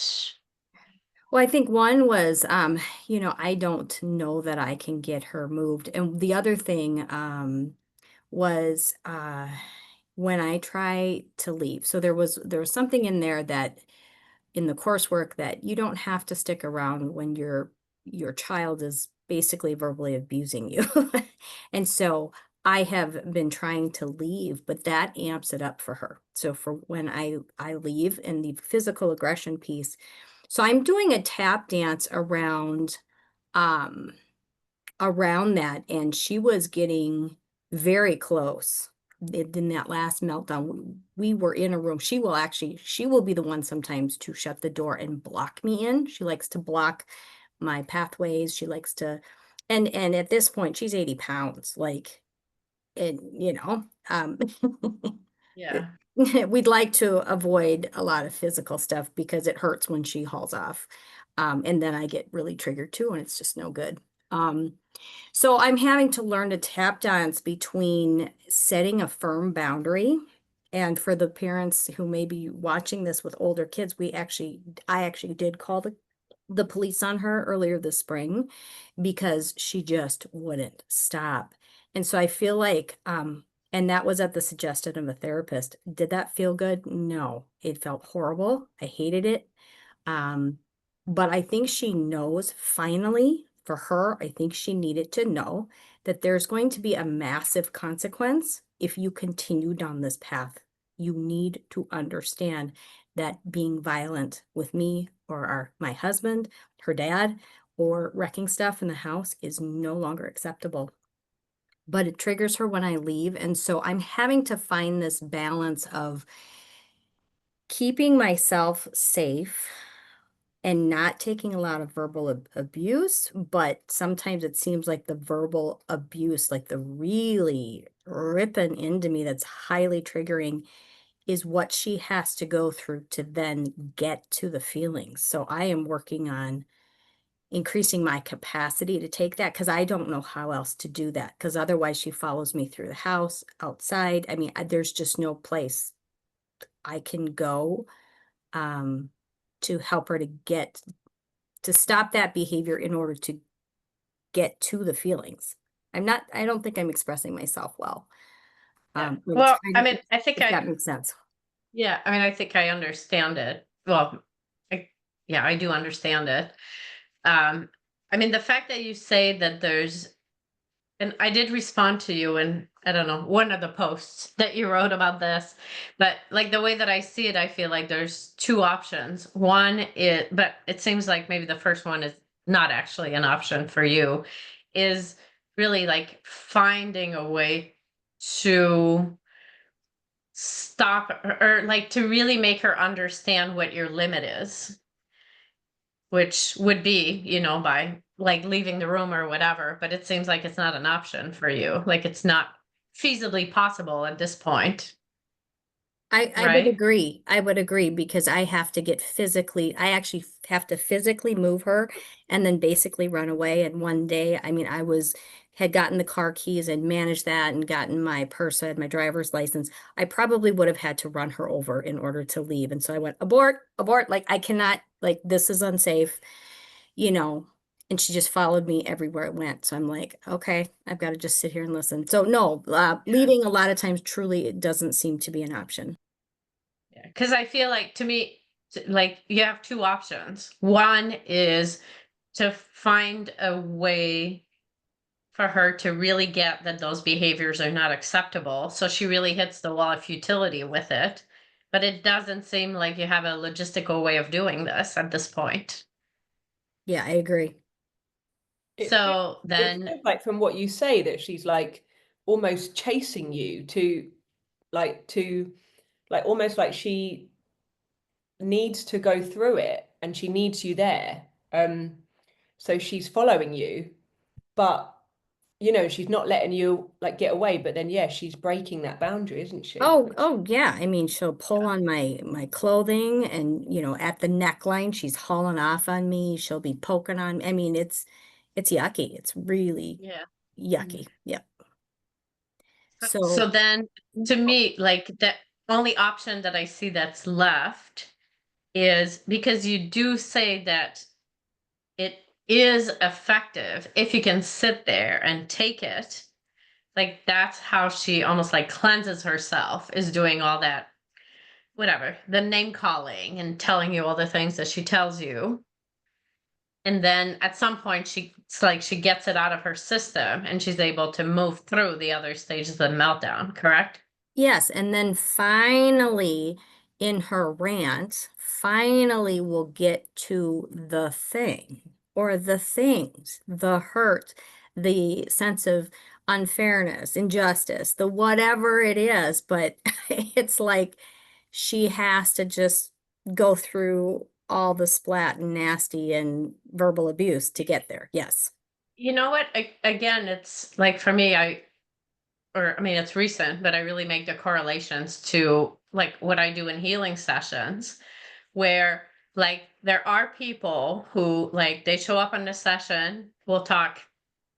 Well, I think one was, I don't know that I can get her moved. And the other thing was when I try to leave. So there was something in there that in the coursework that you don't have to stick around when your child is basically verbally abusing you. And so I have been trying to leave, but that amps it up for her. So for when I leave, and the physical aggression piece. So I'm doing a tap dance um around that, and she was getting very close. In that last meltdown, we were in a room. She will be the one sometimes to shut the door and block me in. She likes to block my pathways. She likes to, and at this point, she's 80 pounds, like, and Yeah. we'd like to avoid a lot of physical stuff because it hurts when she hauls off. And then I get really triggered too, and it's just no good. So I'm having to learn to tap dance between setting a firm boundary. And for the parents who may be watching this with older kids, I actually did call the police on her earlier this spring because she just wouldn't stop. And so I feel like, and that was at the suggestion of a therapist. Did that feel good? No, it felt horrible. I hated it. But I think she knows finally, for her, I think she needed to know that there's going to be a massive consequence if you continue down this path. You need to understand that being violent with me or my husband, her dad, or wrecking stuff in the house is no longer acceptable. But it triggers her when I leave. And so I'm having to find this balance of keeping myself safe and not taking a lot of verbal abuse, but sometimes it seems like the verbal abuse, like the really ripping into me that's highly triggering, is what she has to go through to then get to the feelings. So I am working on increasing my capacity to take that, because I don't know how else to do that, because otherwise she follows me through the house, outside. I mean, there's just no place I can go to help her to stop that behavior in order to get to the feelings. I don't think I'm expressing myself well. Yeah. But Well, I mean, I think if that makes sense. yeah, I mean, I think I understand it. Well, yeah, I do understand it. I mean, the fact that you say that there's And I did respond to you in, I don't know, one of the posts that you wrote about this. But like the way that I see it, I feel like there's two options. One is, but it seems like maybe the first one is not actually an option for you, is really like finding a way to stop or like to really make her understand what your limit is, which would be, by like leaving the room or whatever, but it seems like it's not an option for you. Like it's not feasibly possible at this point, I would right? agree. I would agree because I have to get physically, I actually have to physically move her and then basically run away. And one day, I mean, had gotten the car keys and managed that and gotten my purse, I had my driver's license. I probably would have had to run her over in order to leave. And so I went, abort, abort. Like I cannot, like, this is unsafe, you know, and she just followed me everywhere it went. So I'm like, okay, I've got to just sit here and listen. So no, leaving a lot of times truly it doesn't seem to be an option. Yeah, because I feel like to me, like you have two options. One is to find a way for her to really get that those behaviors are not acceptable. So she really hits the wall of futility with it. But it doesn't seem like you have a logistical way of doing this at this point. Yeah, I agree. It So then, feels like from what you say that she's like almost chasing you to almost like she needs to go through it and she needs you there. So she's following you, but she's not letting you like get away, but then she's breaking that boundary, isn't she? Oh yeah. I mean, she'll pull on my clothing and at the neckline, she's hauling off on me. She'll be poking on. I mean, it's yucky. It's really yeah. yucky. Yep. So So then to me, like the only option that I see that's left is because you do say that it is effective if you can sit there and take it. Like that's how she almost like cleanses herself, is doing all that, whatever, the name calling and telling you all the things that she tells you. And then at some point it's like she gets it out of her system and she's able to move through the other stages of the meltdown, correct? yes, and then finally in her rant, finally we'll get to the thing or the things, the hurt, the sense of unfairness, injustice, the whatever it is, but it's like she has to just go through all the splat and nasty and verbal abuse to get there. Yes. You know what? Again, it's like for me, I mean, it's recent, but I really make the correlations to like what I do in healing sessions, where like there are people who like they show up on the session, we'll talk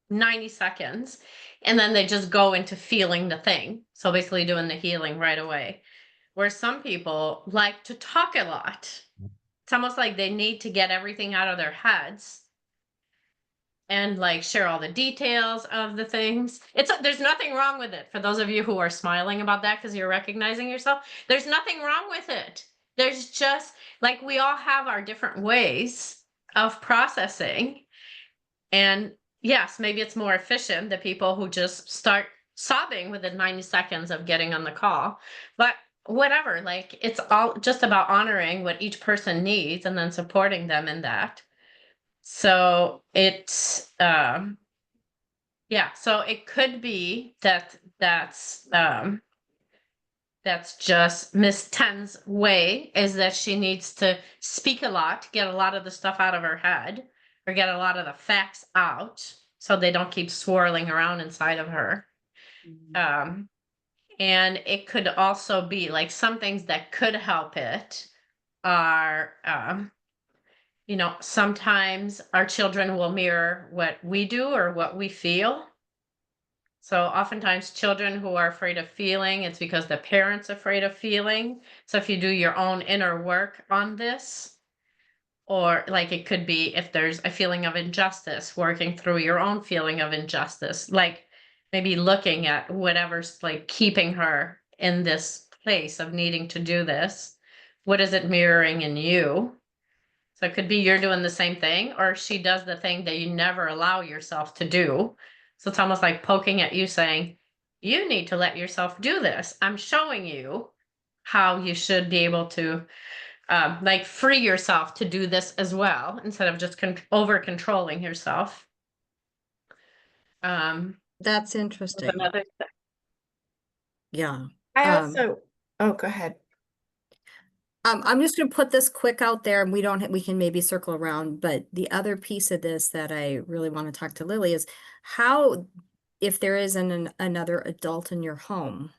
90 seconds, and then they just go into feeling the thing. So basically doing the healing right away. Where some people like to talk a lot. It's almost like they need to get everything out of their heads and like share all the details of the things. There's nothing wrong with it. For those of you who are smiling about that because you're recognizing yourself, there's nothing wrong with it. There's just like we all have our different ways of processing. And yes, maybe it's more efficient, the people who just start sobbing within 90 seconds of getting on the call. But whatever, like it's all just about honoring what each person needs and then supporting them in that. So it's yeah, so it could be that that's just Miss Ten's way, is that she needs to speak a lot, get a lot of the stuff out of her head, or get a lot of the facts out so they don't keep swirling around inside of her. And it could also be like some things that could help it are sometimes our children will mirror what we do or what we feel. So oftentimes children who are afraid of feeling, it's because the parent's afraid of feeling. So if you do your own inner work on this, or like it could be if there's a feeling of injustice, working through your own feeling of injustice, like maybe looking at whatever's like keeping her in this place of needing to do this. What is it mirroring in you? So it could be you're doing the same thing, or she does the thing that you never allow yourself to do. So it's almost like poking at you saying, you need to let yourself do this. I'm showing you how you should be able to like free yourself to do this as well, instead of just over controlling yourself. That's Was interesting. another thing. Yeah. I Um, also, oh, go ahead. I'm just going to put this quick out there, and we can maybe circle around. But the other piece of this that I really want to talk to Lily is how, if there is another adult in your home,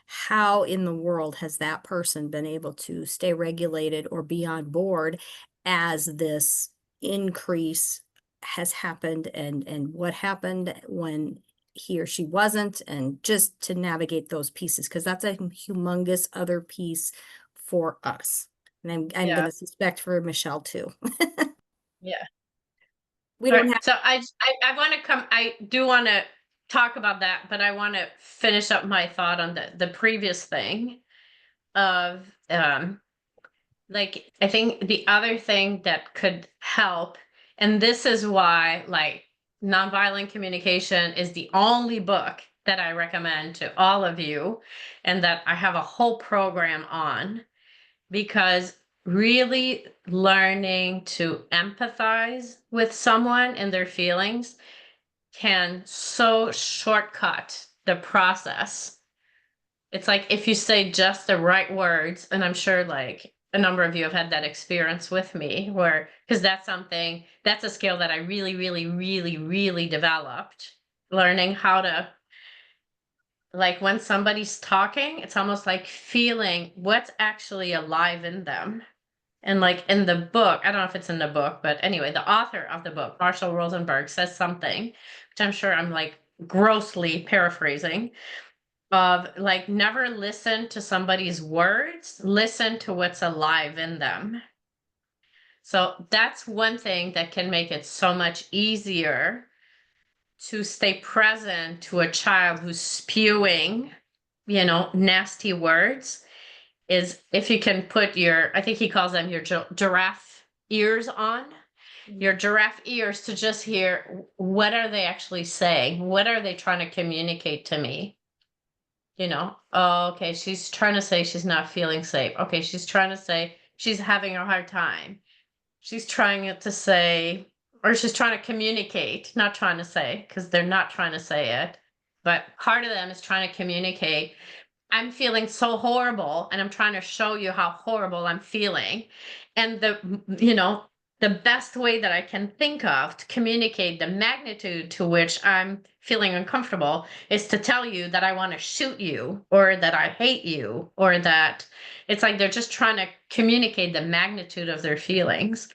how in the world has that person been able to stay regulated or be on board as this increase has happened, and what happened when he or she wasn't, and just to navigate those pieces, because that's a humongous other piece for us. And I'm Yeah. going to suspect for Michelle too. Yeah. We All don't right, have, so I want to I do want to talk about that, but I want to finish up my thought on the previous thing of like, I think the other thing that could help, and this is why like nonviolent communication is the only book that I recommend to all of you, and that I have a whole program on, because really learning to empathize with someone and their feelings can so shortcut the process. It's like if you say just the right words, and I'm sure like a number of you have had that experience with me, where, because that's a skill that I really, really, really, really developed, learning how to, like when somebody's talking, it's almost like feeling what's actually alive in them. And like in the book, I don't know if it's in the book, but anyway, the author of the book, Marshall Rosenberg, says something, which I'm sure I'm like grossly paraphrasing, of like never listen to somebody's words, listen to what's alive in them. So that's one thing that can make it so much easier to stay present to a child who's spewing, nasty words, is if you can put I think he calls them your giraffe ears on, your giraffe ears, to just hear what are they actually saying? What are they trying to communicate to me? Oh, okay, she's trying to say she's not feeling safe. Okay, she's trying to say she's having a hard time. She's trying to say, or she's trying to communicate, not trying to say, because they're not trying to say it. But part of them is trying to communicate, I'm feeling so horrible, and I'm trying to show you how horrible I'm feeling. And the best way that I can think of to communicate the magnitude to which I'm feeling uncomfortable is to tell you that I want to shoot you, or that I hate you, or that it's like they're just trying to communicate the magnitude of their feelings.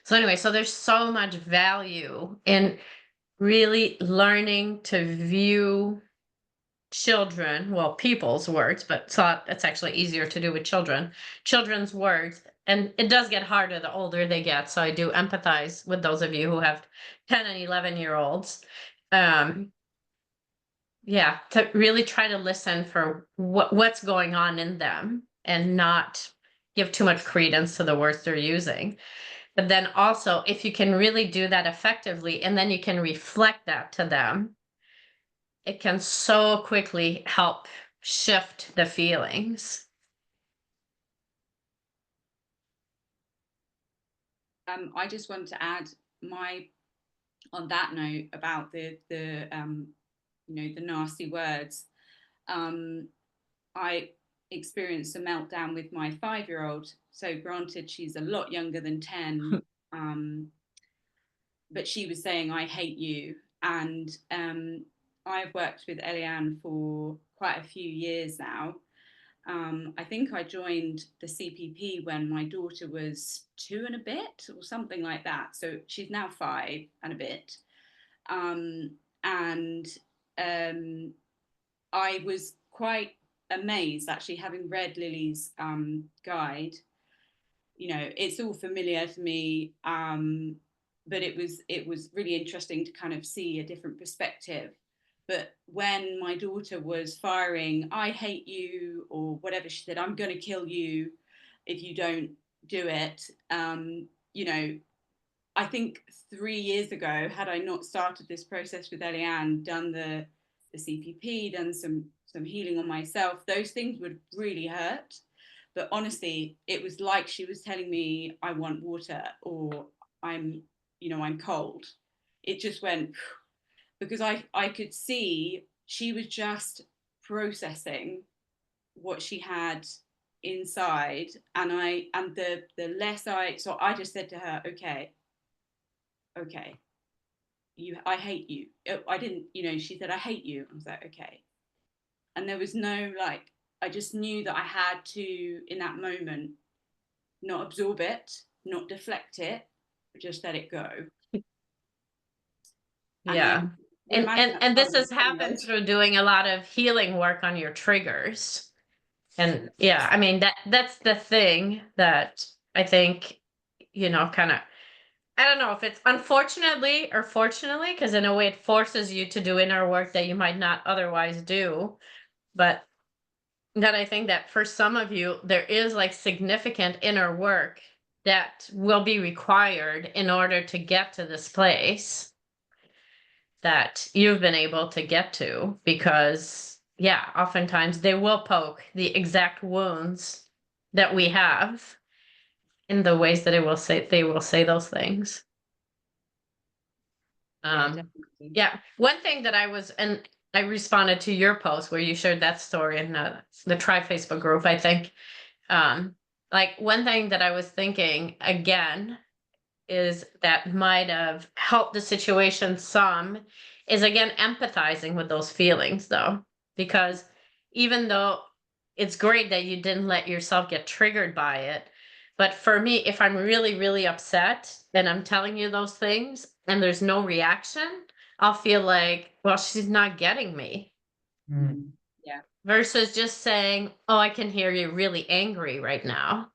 So anyway, so there's so much value in really learning to view children, well, people's words, but it's actually easier to do with children's words. And it does get harder the older they get. So I do empathize with those of you who have 10 and 11-year-olds. Yeah, to really try to listen for what's going on in them, and not give too much credence to the words they're using. But then also, if you can really do that effectively, and then you can reflect that to them, it can so quickly help shift the feelings. I just wanted to add on that note about the nasty words. I experienced a meltdown with my 5-year-old. So granted, she's a lot younger than 10, but she was saying, I hate you. And I've worked with Eliane for quite a few years now. I think I joined the CPP when my daughter was 2 and a bit or something like that. So she's now 5 and a bit. I was quite amazed, actually, having read Lily's guide. It's all familiar to me, but it was really interesting to kind of see a different perspective. But when my daughter was firing, I hate you, or whatever she said, I'm going to kill you if you don't do it, I think 3 years ago, had I not started this process with Eliane, done the CPP, done some healing on myself, those things would really hurt. But honestly, it was like she was telling me, I want water, or I'm cold. It just went, because I could see she was just processing what she had inside, and the less so I just said to her, okay, I hate you. I didn't, she said, I hate you. I was like, okay. And there was no, like, I just knew that I had to, in that moment, not absorb it, not deflect it, but just let it go. Yeah. And this has happened else. through doing a lot of healing work on your triggers. And yeah, I mean, that's the thing that I think, kind of, I don't know if it's unfortunately or fortunately, because in a way it forces you to do inner work that you might not otherwise do. But that I think that for some of you, there is like significant inner work that will be required in order to get to this place that you've been able to get to, because yeah, oftentimes they will poke the exact wounds that we have in the ways that they will say those things. Yeah, one thing that and I responded to your post where you shared that story in the Try Facebook group, I think. Like one thing that I was thinking again is that might have helped the situation some is again empathizing with those feelings though, because even though it's great that you didn't let yourself get triggered by it, but for me, if I'm really, really upset and I'm telling you those things and there's no reaction, I'll feel like, well, she's not getting me. Yeah. Versus just saying, oh, I can hear you really angry right now.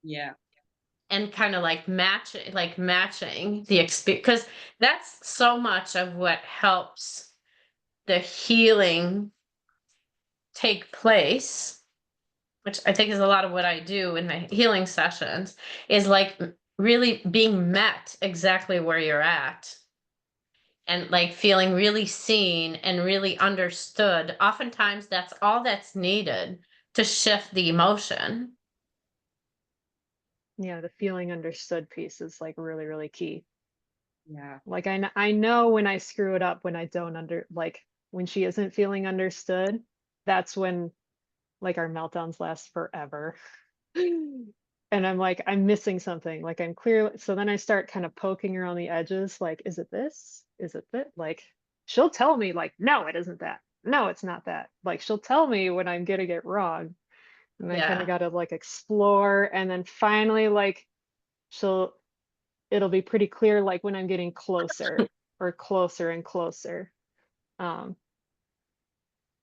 Yeah. And kind of like matching the experience, because that's so much of what helps the healing take place, which I think is a lot of what I do in my healing sessions, is like really being met exactly where you're at and like feeling really seen and really understood. Oftentimes that's all that's needed to shift the emotion. Yeah, the feeling understood piece is like really, really key. Yeah. Like I know when I screw it up, when I don't when she isn't feeling understood, that's when like our meltdowns last forever. And I'm like, I'm missing something. Like I'm clear. So then I start kind of poking around the edges. Like, is it this? Is it that? Like, she'll tell me like, no, it isn't that. No, it's not that. Like she'll tell me when I'm getting it wrong. And I kind of got to like explore. And then finally, like it'll be pretty clear like when I'm getting closer or closer and closer.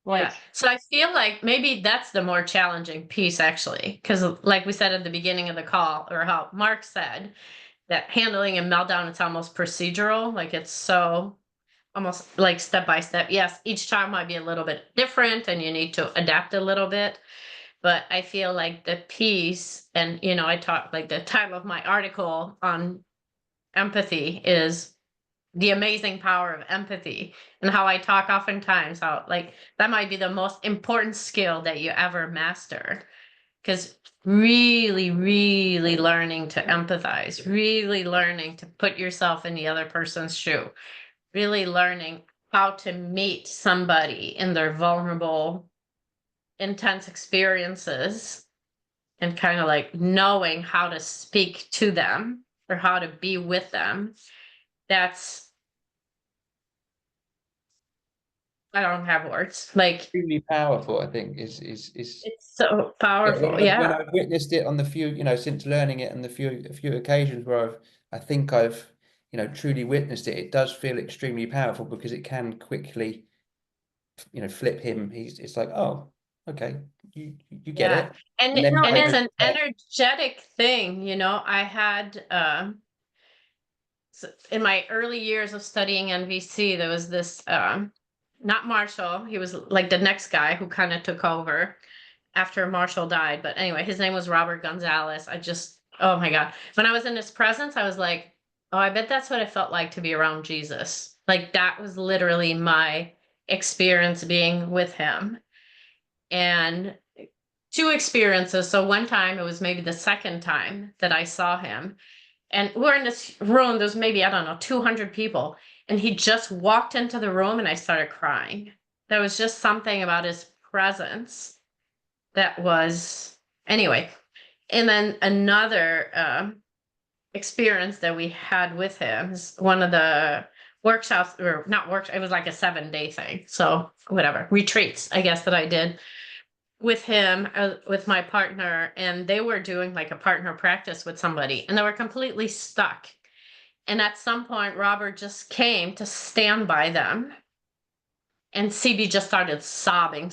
Yeah. So I feel like maybe that's the more challenging piece actually, because like we said at the beginning of the call, or how Mark said, that handling a meltdown, it's almost procedural. Like it's so almost like step by step. Yes, each time might be a little bit different and you need to adapt a little bit. But I feel like the piece, and I talk like the title of my article on empathy is the amazing power of empathy, and how I talk oftentimes how like that might be the most important skill that you ever master, because really, really learning to empathize, really learning to put yourself in the other person's shoe, really learning how to meet somebody in their vulnerable, intense experiences, and kind of like knowing how to speak to them or how to be with them. That's, I don't have words. Like Extremely powerful, I think, is it's so powerful. when Yeah. I've witnessed it on the few, since learning it, and a few occasions where I think I've truly witnessed it, it does feel extremely powerful, because it can quickly flip him. It's like, oh, okay, you get it. And then it's an energetic thing, I had in my early years of studying NVC, there was this not Marshall, he was like the next guy who kind of took over after Marshall died. But anyway, his name was Robert Gonzalez. Oh my God. When I was in his presence, I was like, Oh, I bet that's what it felt like to be around Jesus. Like that was literally my experience being with him. And two experiences. So one time, it was maybe the second time that I saw him. And we're in this room, there's maybe, I don't know, 200 people. And he just walked into the room and I started crying. There was just something about his presence that was, anyway. And then another experience that we had with him is one of the workshops, or not workshops, it was like a 7-day thing. So whatever, retreats, I guess, that I did with him, with my partner, and they were doing like a partner practice with somebody, and they were completely stuck. And at some point, Robert just came to stand by them, and CB just started sobbing.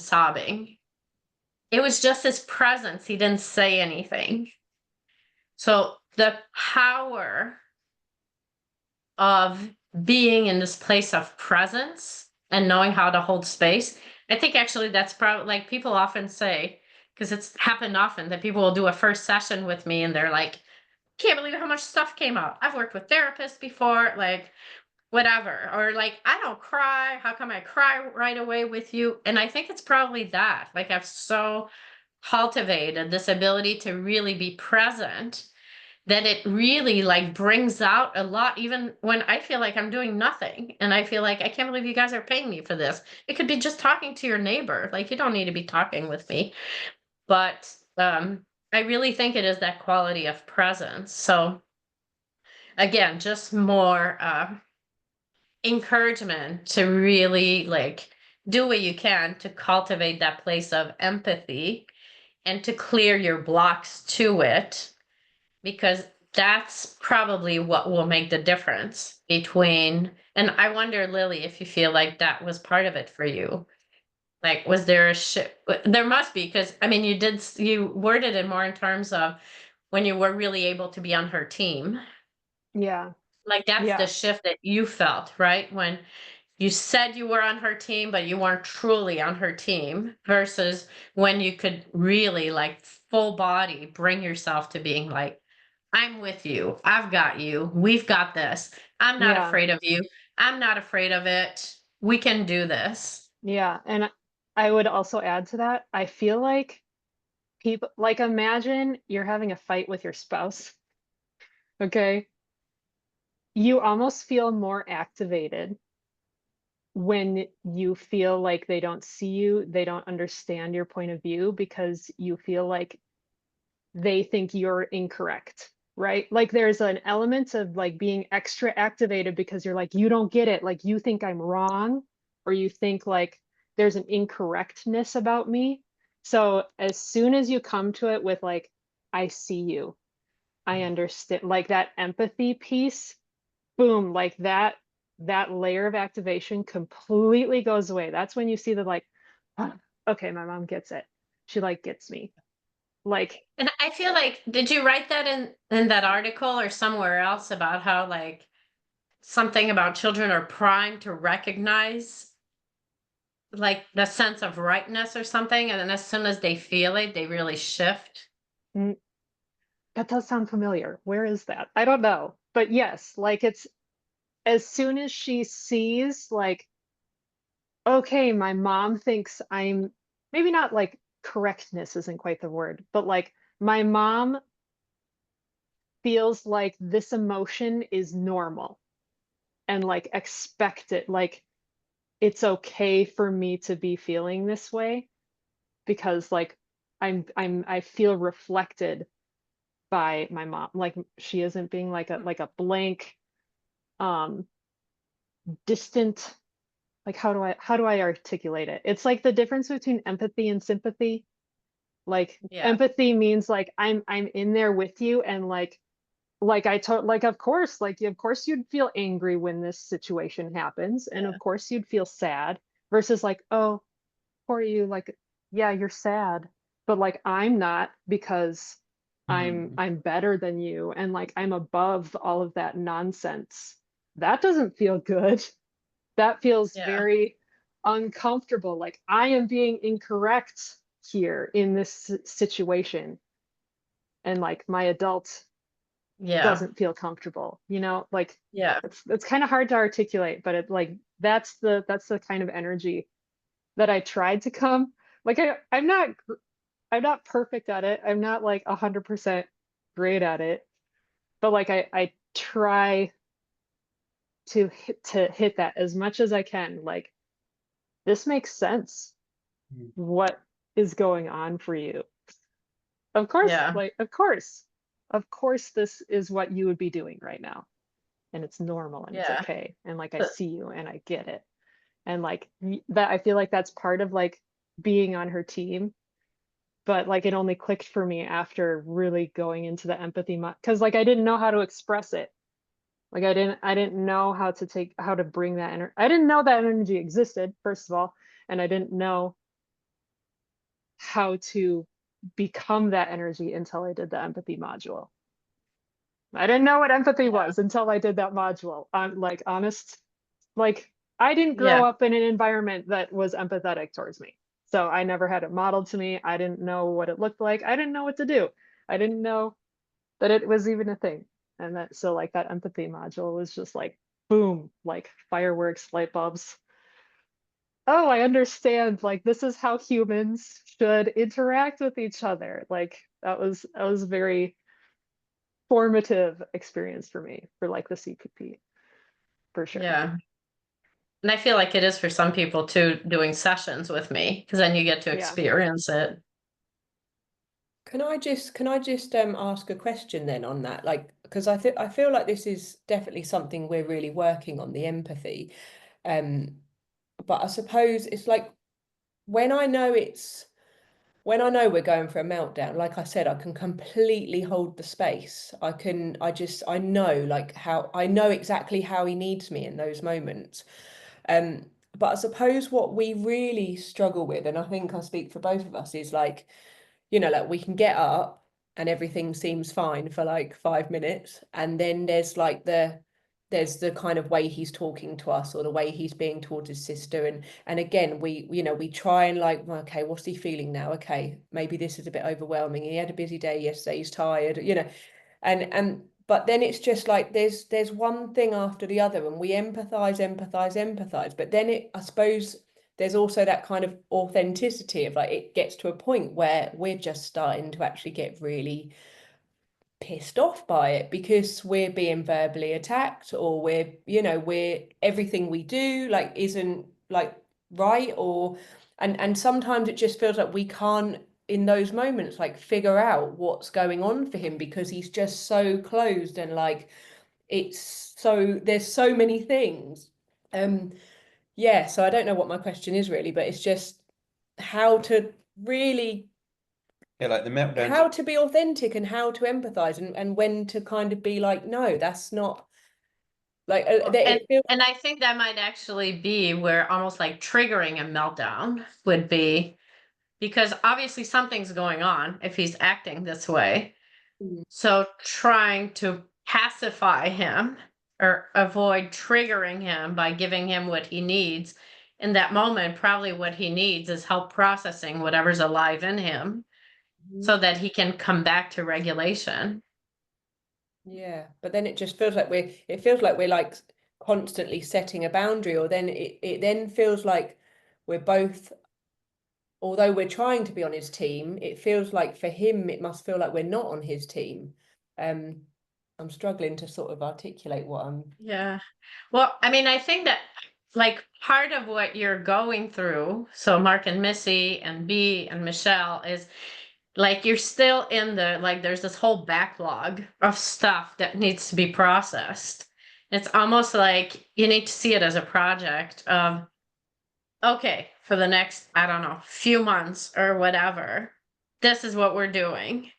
It was just his presence. He didn't say anything. So the power of being in this place of presence and knowing how to hold space. I think actually that's probably, like, people often say, because it's happened often, that people will do a first session with me and they're like, can't believe how much stuff came out. I've worked with therapists before, like whatever, or like, I don't cry. How come I cry right away with you? And I think it's probably that, like, I've so cultivated this ability to really be present that it really like brings out a lot, even when I feel like I'm doing nothing and I feel like I can't believe you guys are paying me for this. It could be just talking to your neighbor. Like, you don't need to be talking with me. But I really think it is that quality of presence. So again, just more encouragement to really like do what you can to cultivate that place of empathy and to clear your blocks to it, because that's probably what will make the difference between. And I wonder, Lily, if you feel like that was part of it for you. Like, was there a shift? There must be, because I mean, you worded it more in terms of when you were really able to be on her team. Yeah. Like, that's the Yeah. shift that you felt, right? When you said you were on her team, but you weren't truly on her team, versus when you could really, like, full body bring yourself to being like, I'm with you. I've got you. We've got this. I'm not Yeah. afraid of you. I'm not afraid of it. We can do this. Yeah. And I would also add to that, I feel like people, like, imagine you're having a fight with your spouse. Okay. You almost feel more activated when you feel like they don't see you, they don't understand your point of view, because you feel like they think you're incorrect, right? Like, there's an element of like being extra activated because you're like, you don't get it. Like, you think I'm wrong, or you think like there's an incorrectness about me. So as soon as you come to it with like, I see you, I understand, like that empathy piece, boom, like that layer of activation completely goes away. That's when you see the like, "Ah, okay, my mom gets it. She like gets me." Like, And I feel like, did you write that in that article or somewhere else about how, like, something about children are primed to recognize like the sense of rightness or something, and then as soon as they feel it, they really shift? mm, that does sound familiar. Where is that? I don't know. But yes, like, it's as soon as she sees like, okay, my mom thinks I'm, maybe not like correctness isn't quite the word, but like my mom feels like this emotion is normal and like expected, like it's okay for me to be feeling this way, because like I feel reflected by my mom. Like, she isn't being like a blank, um distant, like, how do I articulate it? It's like the difference between empathy and sympathy. Like, Yeah. empathy means like I'm in there with you, and like I told, like, of course, like, of course you'd feel angry when this situation happens, and Yeah. of course you'd feel sad, versus like, oh, poor you, like, yeah, you're sad, but like I'm not, because I'm better than you, and like I'm above all of that nonsense. That doesn't feel good. That feels Yeah. very uncomfortable. Like, I am being incorrect here in this situation. And like my adult Yeah. doesn't feel comfortable, like Yeah. it's kind of hard to articulate, but it like that's the kind of energy that I tried to come. Like I'm not perfect at it. I'm not like 100% great at it, but like I try to hit that as much as I can. Like, this makes sense. Mm. What is going on for you? Of course, Yeah. like of course this is what you would be doing right now. And it's normal and it's Yeah. okay. And like I But- see you and I get it. And like that, I feel like that's part of like being on her team. But like it only clicked for me after really going into the empathy because like I didn't know how to express it. Like I didn't know how to bring that energy. I didn't know that energy existed, first of all, and I didn't know how to become that energy until I did the empathy module. I didn't know what empathy was until I did that module. I'm like honest, like I didn't grow up in an environment that was empathetic towards me. So I never had it modeled to me. I didn't know what it looked like. I didn't know what to do. I didn't know that it was even a thing. And that, so like that empathy module was just like, boom, like fireworks, light bulbs. Oh, I understand. Like this is how humans should interact with each other. Like that was a very formative experience for me for like the CPP, for sure. Yeah. And I feel like it is for some people too, doing sessions with me, because then you get to Yeah. experience it. Can I just ask a question then on that? Like, because I feel like this is definitely something we're really working on, the empathy. But I suppose it's like when I know we're going for a meltdown, like I said, I can completely hold the space. I know like I know exactly how he needs me in those moments. But I suppose what we really struggle with, and I think I speak for both of us, is like, like we can get up and everything seems fine for like 5 minutes. And then there's the kind of way he's talking to us or the way he's being towards his sister. And again, we try and like, well, okay, what's he feeling now? Okay, maybe this is a bit overwhelming. He had a busy day yesterday, he's tired, but then it's just like there's one thing after the other and we empathize. But then I suppose there's also that kind of authenticity of like it gets to a point where we're just starting to actually get really pissed off by it because we're being verbally attacked or we're everything we do like isn't like right and sometimes it just feels like we can't in those moments like figure out what's going on for him because he's just so closed and like there's so many things. So I don't know what my question is really, but it's just how to really like the meltdown. How to be authentic and how to empathize and when to kind of be like, no, that's not like And I think that might actually be where almost like triggering a meltdown would be, because obviously something's going on if he's acting this way. So trying to pacify him or avoid triggering him by giving him what he needs in that moment, probably what he needs is help processing whatever's alive in him so that he can come back to regulation. Yeah, but then it just feels like we're like constantly setting a boundary, or then it then feels like we're both, although we're trying to be on his team, it feels like for him it must feel like we're not on his team. I'm struggling to sort of articulate what I'm. Yeah. Well, I mean, I think that like part of what you're going through, so Mark and Missy and B and Michelle, is like you're still in the like there's this whole backlog of stuff that needs to be processed. It's almost like you need to see it as a project of okay, for the next, I don't know, few months or whatever, this is what we're doing.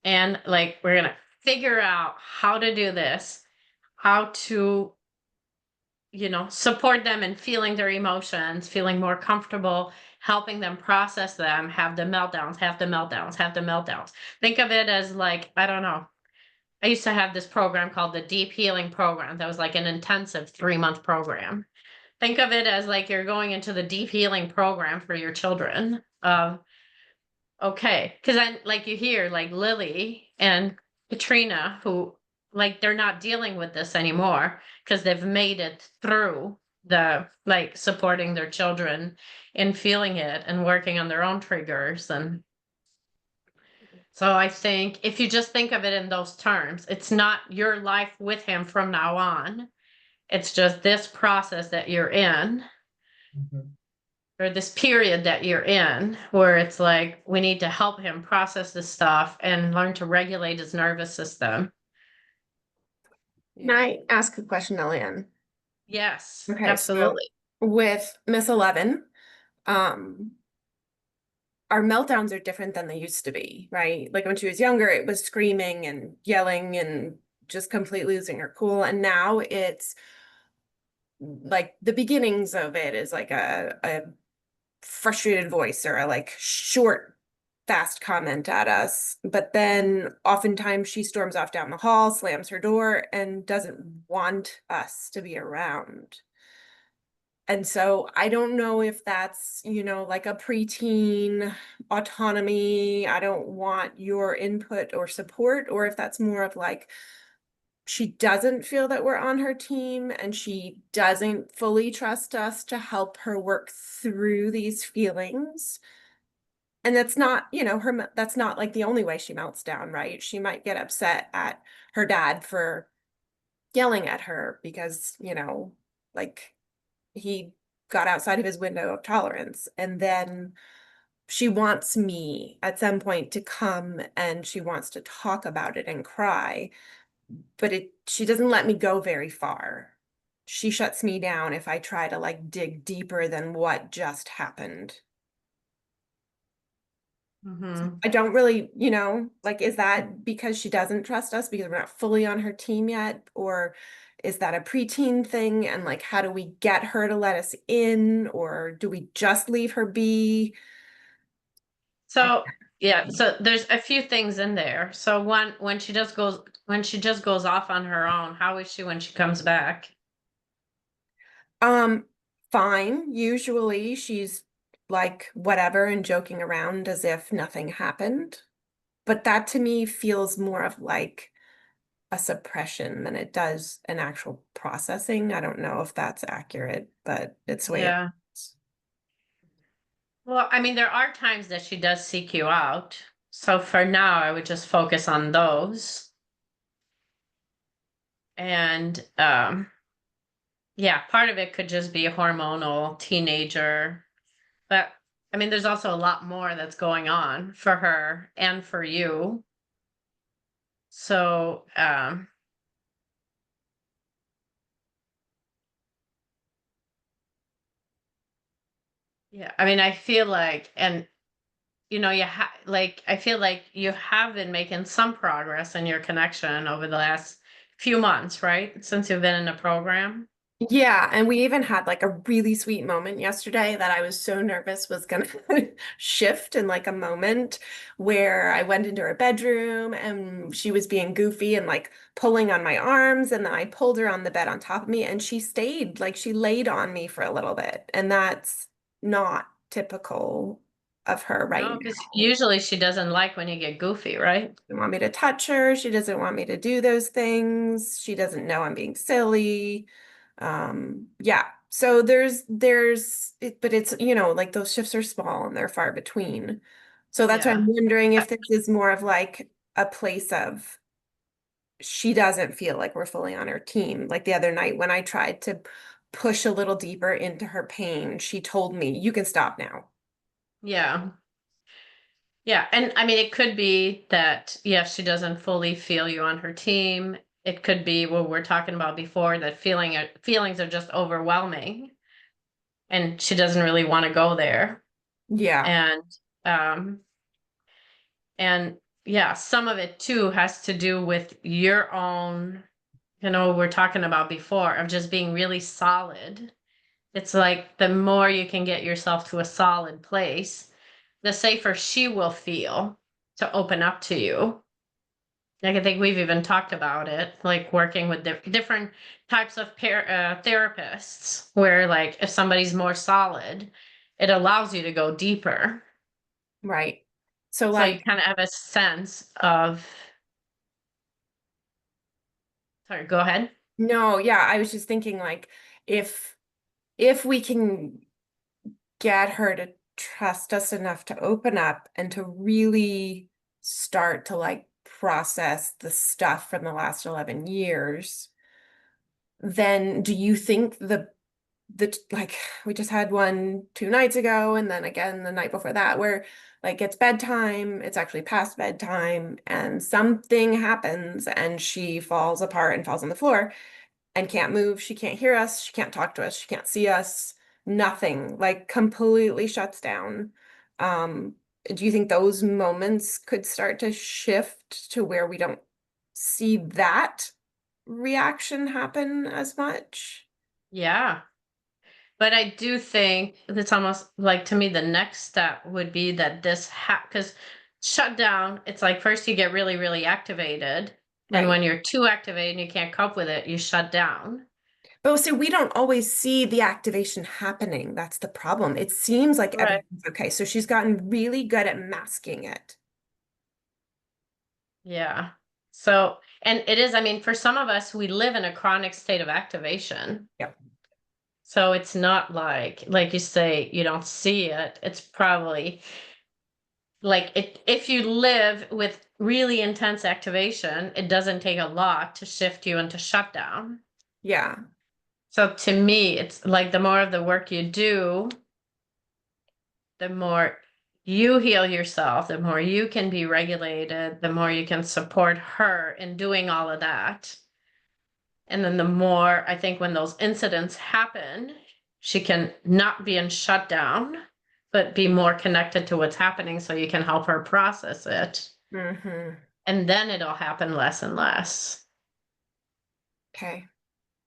And like we're gonna figure out how to do this, how to support them in feeling their emotions, feeling more comfortable, helping them process them, have the meltdowns. Think of it as like, I don't know. I used to have this program called the Deep Healing Program. That was like an intensive 3-month program. Think of it as like you're going into the Deep Healing Program for your children. Okay. Because then like you hear like Lily and Katrina, who like they're not dealing with this anymore because they've made it through the like supporting their children in feeling it and working on their own triggers. And so I think if you just think of it in those terms, it's not your life with him from now on. It's just this process that you're in, or this period that you're in, where it's like, we need to help him process this stuff and learn to regulate his nervous system. Can I ask a question, Eliane? Yes, Okay, absolutely. so with Miss 11, our meltdowns are different than they used to be, right? Like when she was younger, it was screaming and yelling and just completely losing her cool. And now it's like the beginnings of it is like a frustrated voice or a like short, fast comment at us. But then oftentimes she storms off down the hall, slams her door, and doesn't want us to be around. And so I don't know if that's, you know, like a preteen autonomy, I don't want your input or support, or if that's more of like, she doesn't feel that we're on her team and she doesn't fully trust us to help her work through these feelings. And that's not, you know, that's not like the only way she melts down, right? She might get upset at her dad for yelling at her because, you know, like he got outside of his window of tolerance. And then she wants me at some point to come and she wants to talk about it and cry, but she doesn't let me go very far. She shuts me down if I try to like dig deeper than what just happened. I don't really, you know, like, is that because she doesn't trust us because we're not fully on her team yet? Or is that a preteen thing? And like, how do we get her to let us in? Or do we just leave her be? So yeah, so there's a few things in there. So one, when she just goes off on her own, how is she when she comes back? Fine. Usually she's like whatever and joking around as if nothing happened. But that to me feels more of like a suppression than it does an actual processing. I don't know if that's accurate, but it's the way Yeah. Well, I mean, there are times that she does seek you out. So for now, I would just focus on those. And yeah, part of it could just be a hormonal teenager. But I mean, there's also a lot more that's going on for her and for you. So yeah, I mean, I feel like, and you know, like I feel like you have been making some progress in your connection over the last few months, right? Since you've been in the program. Yeah, and we even had like a really sweet moment yesterday that I was so nervous was gonna shift in like a moment where I went into her bedroom and she was being goofy and like pulling on my arms, and then I pulled her on the bed on top of me and she stayed, like she laid on me for a little bit, and that's not typical of her right No, now. because usually she doesn't like when you get goofy, right? Doesn't want me to touch her. She doesn't want me to do those things. She doesn't know I'm being silly. Yeah. So there's but it's, you know, like those shifts are small and they're far between. So that's why Yeah. I'm wondering if this is more of like a place of she doesn't feel like we're fully on her team. Like the other night when I tried to push a little deeper into her pain, she told me, "You can stop now." Yeah. Yeah. And I mean, it could be that, yes, she doesn't fully feel you on her team. It could be what we're talking about before, that feelings are just overwhelming and she doesn't really want to go there. Yeah. And um and yeah, some of it too has to do with your own, you know, we're talking about before, of just being really solid. It's like the more you can get yourself to a solid place, the safer she will feel to open up to you. Like I think we've even talked about it, like working with different types of therapists, where like if somebody's more solid, it allows you to go deeper. Right. So So you like, kind of have a sense of Sorry, go ahead. No, yeah, I was just thinking like if we can get her to trust us enough to open up and to really start to like process the stuff from the last 11 years, then do you think the like we just had one 2 nights ago and then again the night before that where like it's bedtime, it's actually past bedtime and something happens and she falls apart and falls on the floor and can't move, she can't hear us, she can't talk to us, she can't see us, nothing, like completely shuts down. Do you think those moments could start to shift to where we don't see that reaction happen as much? Yeah. But I do think it's almost like, to me, the next step would be that because shut down, it's like first you get really, really activated. And Right. when you're too activated and you can't cope with it, you shut down. But so we don't always see the activation happening. That's the problem. It seems like Right. everything's okay. So she's gotten really good at masking it. Yeah. So, and it is, I mean, for some of us, we live in a chronic state of activation. Yep. So it's not like you say, you don't see it. It's probably like if you live with really intense activation, it doesn't take a lot to shift you into shutdown. Yeah. So to me, it's like the more of the work you do, the more you heal yourself, the more you can be regulated, the more you can support her in doing all of that. And then the more, I think, when those incidents happen, she can not be in shutdown, but be more connected to what's happening so you can help her process it. Mm-hmm. And then it'll happen less and less. Okay.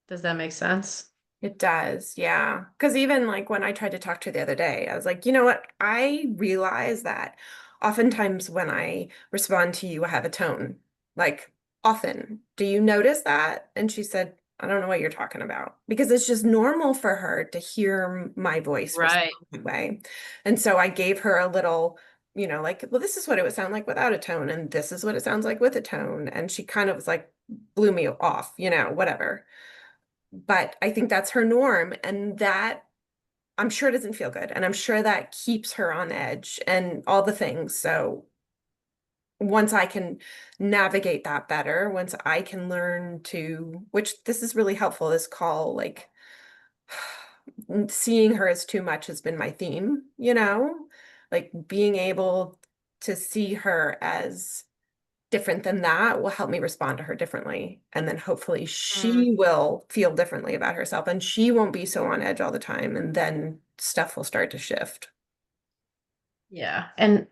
Does that make sense? It does, yeah. Because even like when I tried to talk to her the other day, I was like, you know what? I realize that oftentimes when I respond to you, I have a tone. Like often. Do you notice that? And she said, I don't know what you're talking about. Because it's just normal for her to hear my voice respond Right. that way. And so I gave her a little, like, well, this is what it would sound like without a tone, and this is what it sounds like with a tone. And she kind of was like, blew me off, whatever. But I think that's her norm, and that I'm sure doesn't feel good. And I'm sure that keeps her on edge and all the things. So once I can navigate that better, once I can learn to, which this is really helpful, this call, like seeing her as too much has been my theme, like being able to see her as different than that will help me respond to her differently. And then hopefully she will feel differently about herself and she won't be so on edge all the time. And then stuff will start to shift. Yeah. And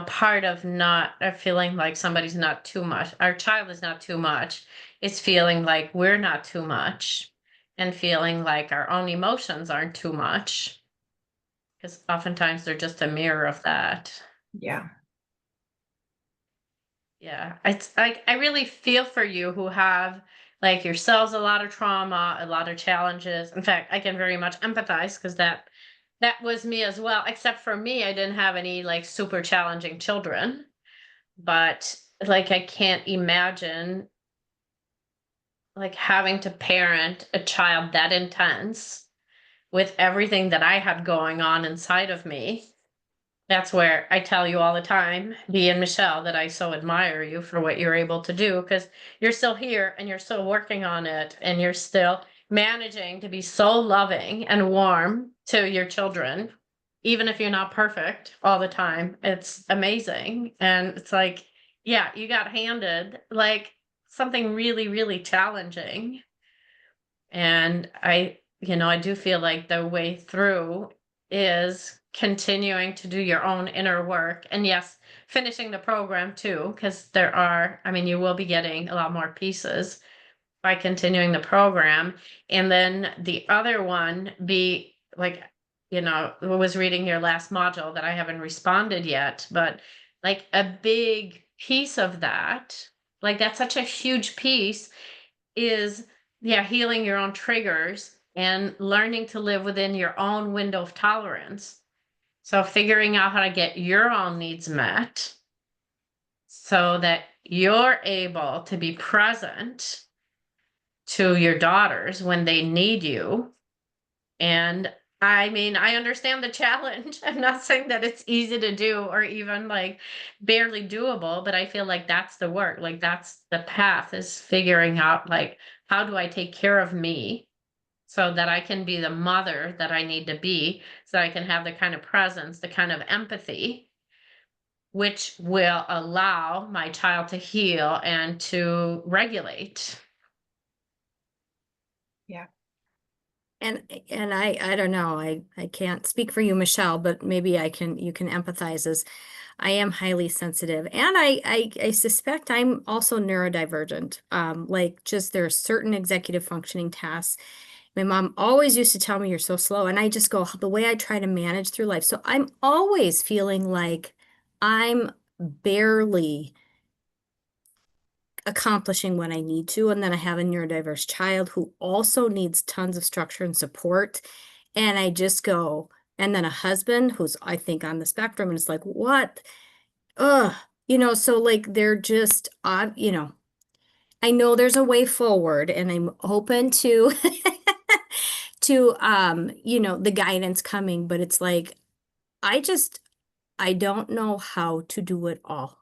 part of not feeling like somebody's not too much, our child is not too much, is feeling like we're not too much and feeling like our own emotions aren't too much. Because oftentimes they're just a mirror of that. Yeah. Yeah. It's like, I really feel for you who have like yourselves a lot of trauma, a lot of challenges. In fact, I can very much empathize because that was me as well. Except for me, I didn't have any like super challenging children. But like I can't imagine like having to parent a child that intense with everything that I had going on inside of me. That's where I tell you all the time, Bea and Michelle, that I so admire you for what you're able to do, because you're still here and you're still working on it and you're still managing to be so loving and warm to your children, even if you're not perfect all the time. It's amazing. And it's like, yeah, you got handed like something really, really challenging. And I do feel like the way through is continuing to do your own inner work. And yes, finishing the program too, because you will be getting a lot more pieces by continuing the program. And then the other one be like, was reading your last module that I haven't responded yet, but like a big piece of that, like that's such a huge piece is healing your own triggers and learning to live within your own window of tolerance. So figuring out how to get your own needs met so that you're able to be present to your daughters when they need you. And I mean, I understand the challenge. I'm not saying that it's easy to do or even like barely doable, but I feel like that's the work. Like that's the path, is figuring out like, how do I take care of me so that I can be the mother that I need to be, so I can have the kind of presence, the kind of empathy, which will allow my child to heal and to regulate. Yeah. And I don't know, I can't speak for you, Michelle, but maybe you can empathize, as I am highly sensitive, and I suspect I'm also neurodivergent. Like, just there are certain executive functioning tasks. My mom always used to tell me, you're so slow, and I just go, the way I try to manage through life. So I'm always feeling like I'm barely accomplishing what I need to. And then I have a neurodiverse child who also needs tons of structure and support. And I just go, and then a husband who's, I think, on the spectrum, and it's like, what? Ugh, so like they're just, I know there's a way forward, and I'm open to to the guidance coming, but it's like I don't know how to do it all,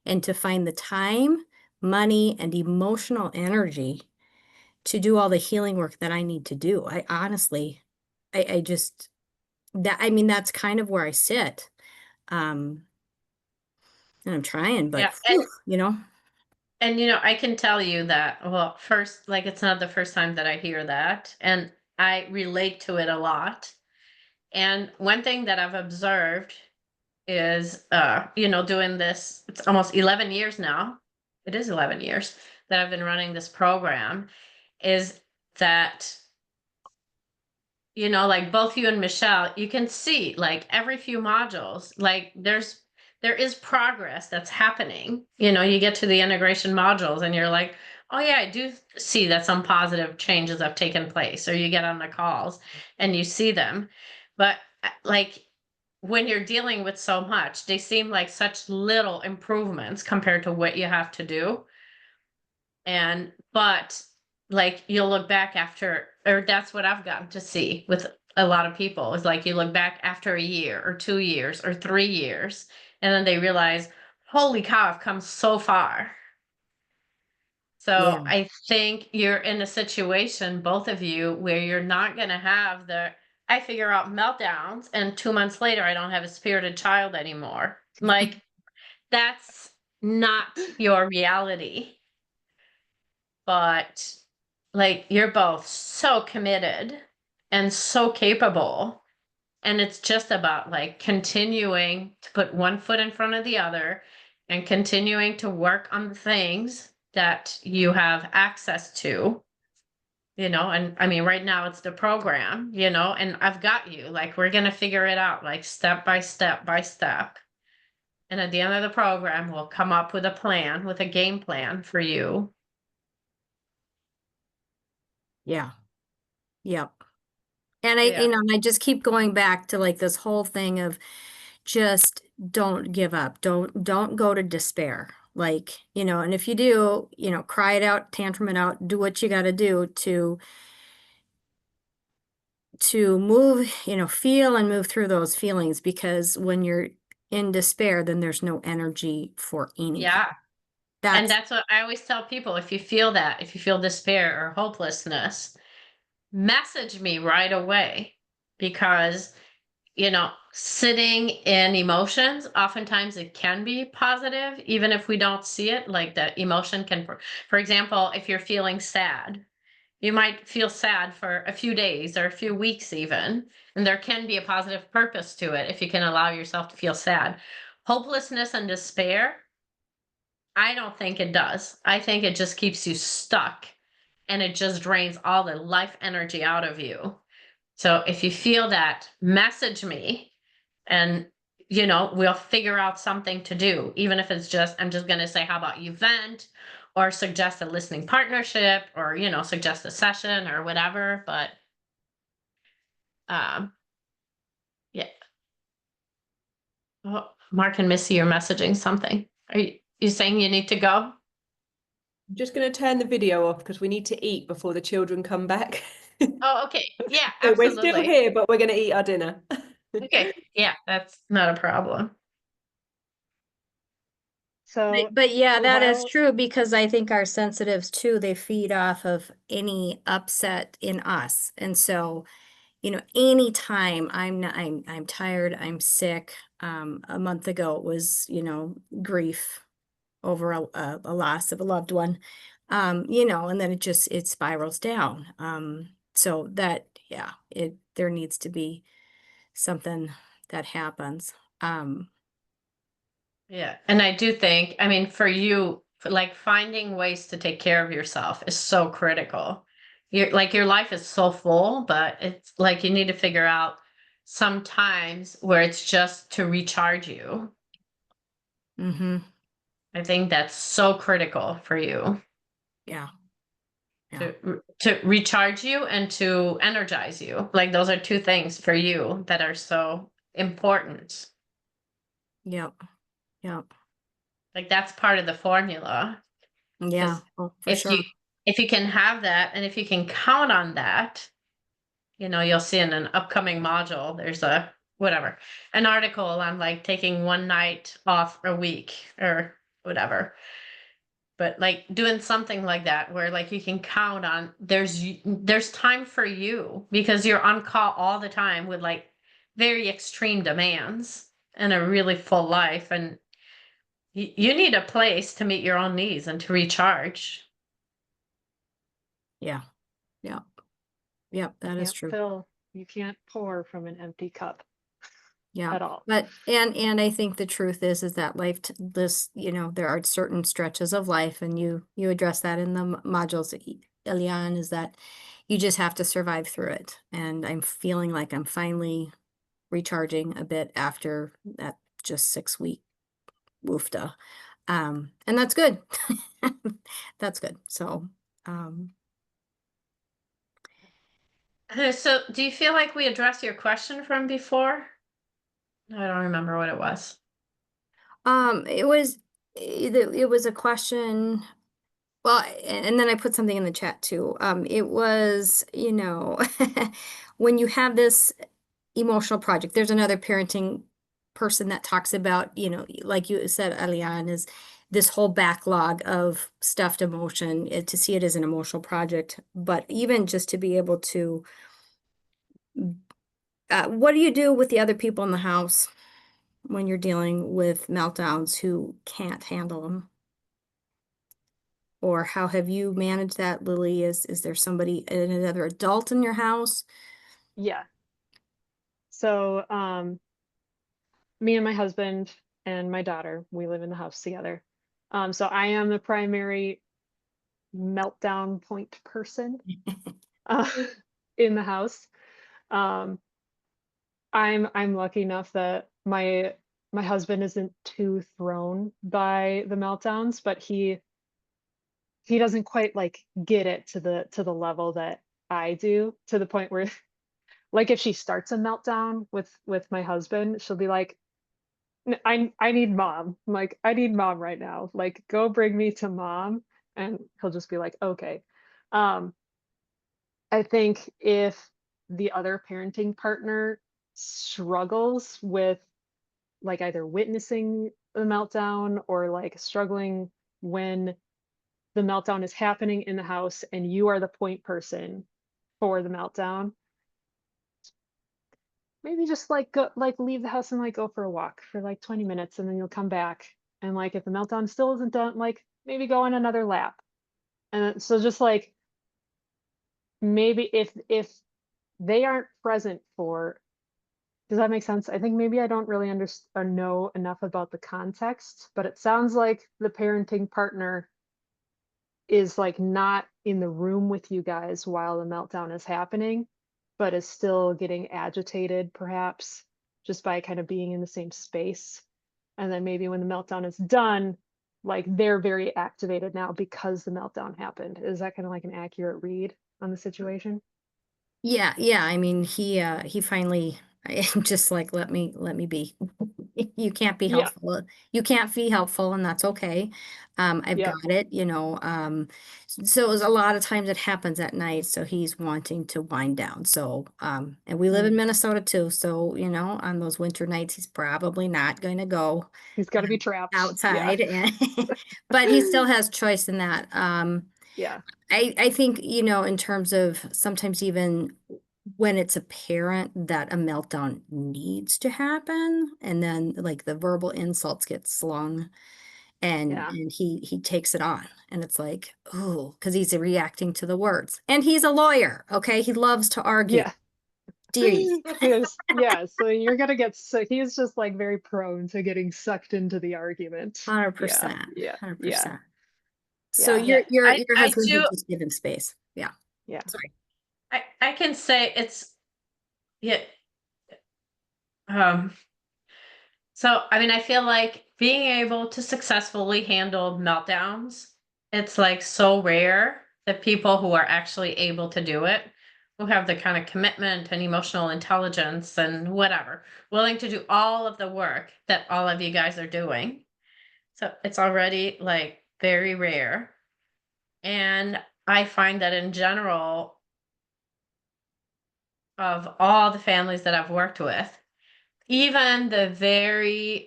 and to find the time, money, and emotional energy to do all the healing work that I need to do. I honestly, I just, I mean, that's kind of where I sit. And I'm trying, but Yeah. whew. And I can tell you that, well, first, like, it's not the first time that I hear that, and I relate to it a lot. And one thing that I've observed is, doing this, it's almost 11 years now. It is 11 years that I've been running this program, is that, like both you and Michelle, you can see like every few modules, like there is progress that's happening. You get to the integration modules and you're like, oh yeah, I do see that some positive changes have taken place. Or you get on the calls and you see them. But like, when you're dealing with so much, they seem like such little improvements compared to what you have to do. But like, you'll look back after, or that's what I've gotten to see with a lot of people, is like, you look back after a year or 2 years or 3 years, and then they realize, holy cow, I've come so far. Yeah. So I think you're in a situation, both of you, where you're not going to have I figure out meltdowns and 2 months later, I don't have a spirited child anymore. Like, that's not your reality. But like, you're both so committed and so capable. And it's just about like continuing to put one foot in front of the other and continuing to work on the things that you have access to. And I mean, right now it's the program, and I've got you. Like, we're going to figure it out, like, step by step by step. And at the end of the program, we'll come up with a plan, with a game plan for you. Yeah. Yep. And Yeah. I just keep going back to like this whole thing of just don't give up. Don't go to despair. Like, and if you do, cry it out, tantrum it out, do what you got to do to move, feel and move through those feelings, because when you're in despair, then there's no energy for anything. Yeah. And That's that's what I always tell people. If you feel despair or hopelessness, message me right away, because, sitting in emotions, oftentimes it can be positive, even if we don't see it. Like, the emotion can, for example, if you're feeling sad, you might feel sad for a few days or a few weeks even, and there can be a positive purpose to it if you can allow yourself to feel sad. Hopelessness and despair, I don't think it does. I think it just keeps you stuck, and it just drains all the life energy out of you. So if you feel that, message me, and we'll figure out something to do. Even if it's just, I'm just going to say, how about you vent, or suggest a listening partnership, or suggest a session or whatever. But yeah. Oh, Mark and Missy, you're messaging something. Are you saying you need to go? I'm just going to turn the video off because we need to eat before the children come back. Oh, okay. Yeah, So we're still absolutely. here, but we're going to eat our dinner. Okay. Yeah, that's not a problem. So But yeah, that is while true because I think our sensitives too, they feed off of any upset in us. And so, you know, anytime I'm tired, I'm sick. A month ago it was, you know, grief over a loss of a loved one. You know, and then it spirals down. So that, yeah, there needs to be something that happens. Yeah. And I do think, I mean, for you, like finding ways to take care of yourself is so critical. Your life is so full, but it's like you need to figure out sometimes where it's just to recharge you. Mm-hmm. I think that's so critical for you Yeah. to recharge you and to energize you. Like those are two things for you that are so important. Yep. Yep. Like that's part of the formula. Yeah. Oh, for If sure. you can have that and if you can count on that, you know, you'll see in an upcoming module, there's an article on like taking one night off a week or whatever. But like doing something like that where like you can count on there's time for you because you're on call all the time with like very extreme demands and a really full life, and you need a place to meet your own needs and to recharge. Yeah. Yep. Yep. That is can't true. fill, you can't pour from an empty cup Yeah. at all. But, and I think the truth is that life, you know, there are certain stretches of life and you address that in the modules, Eliane, is that you just have to survive through it. And I'm feeling like I'm finally recharging a bit after that just 6-week woofda. And that's good. That's good. So, So do you feel like we addressed your question from before? I don't remember what it was. it was a question. Well, and then I put something in the chat too. It was, you know, when you have this emotional project, there's another parenting person that talks about, you know, like you said, Eliane, is this whole backlog of stuffed emotion, to see it as an emotional project, but even just to be able to, what do you do with the other people in the house when you're dealing with meltdowns who can't handle them? Or how have you managed that, Lily? Is there somebody, another adult in your house? Yeah. So me and my husband and my daughter, we live in the house together. So I am the primary meltdown point person uh, in the house. I'm lucky enough that my husband isn't too thrown by the meltdowns, but he doesn't quite like get it to the level that I do, to the point where like if she starts a meltdown with my husband, she'll be like, I need mom. I'm like, I need mom right now. Like, go bring me to mom. And he'll just be like, okay. I think if the other parenting partner struggles with like either witnessing the meltdown or like struggling when the meltdown is happening in the house and you are the point person for the meltdown, maybe just like go, like leave the house and like go for a walk for like 20 minutes and then you'll come back, and like if the meltdown still isn't done, like maybe go on another lap. And so just like maybe if they aren't present for, does that make sense? I think maybe I don't really understand or know enough about the context, but it sounds like the parenting partner is like not in the room with you guys while the meltdown is happening, but is still getting agitated perhaps just by kind of being in the same space. And then maybe when the meltdown is done, like they're very activated now because the meltdown happened. Is that kind of like an accurate read on the situation? Yeah, yeah. I mean, he finally just like let me be. You can't be Yeah. helpful. You can't be helpful, and that's okay. I've Yeah. got it, so it was a lot of times it happens at night, so he's wanting to wind down. So, and we live in Minnesota too, so, on those winter nights, he's probably not going to go He's got to be trapped. outside, and but he still has choice in that. Yeah. I think, in terms of sometimes even when it's apparent that a meltdown needs to happen, and then like the verbal insults get slung, and Yeah. he takes it on, and it's like, oh, because he's reacting to the words, and he's a lawyer, okay? He loves to argue. Yeah. Jeez. Yeah. So you're gonna get so he's just like very prone to getting sucked into the argument. 100%. Yeah. 100%. So Yeah. your I husband do. would just give him space. Yeah. Yeah. Sorry. I can say it's, yeah. So, I mean, I feel like being able to successfully handle meltdowns, it's like so rare that people who are actually able to do it, who have the kind of commitment and emotional intelligence and whatever, willing to do all of the work that all of you guys are doing. So it's already like very rare. And I find that in general, of all the families that I've worked with, even the very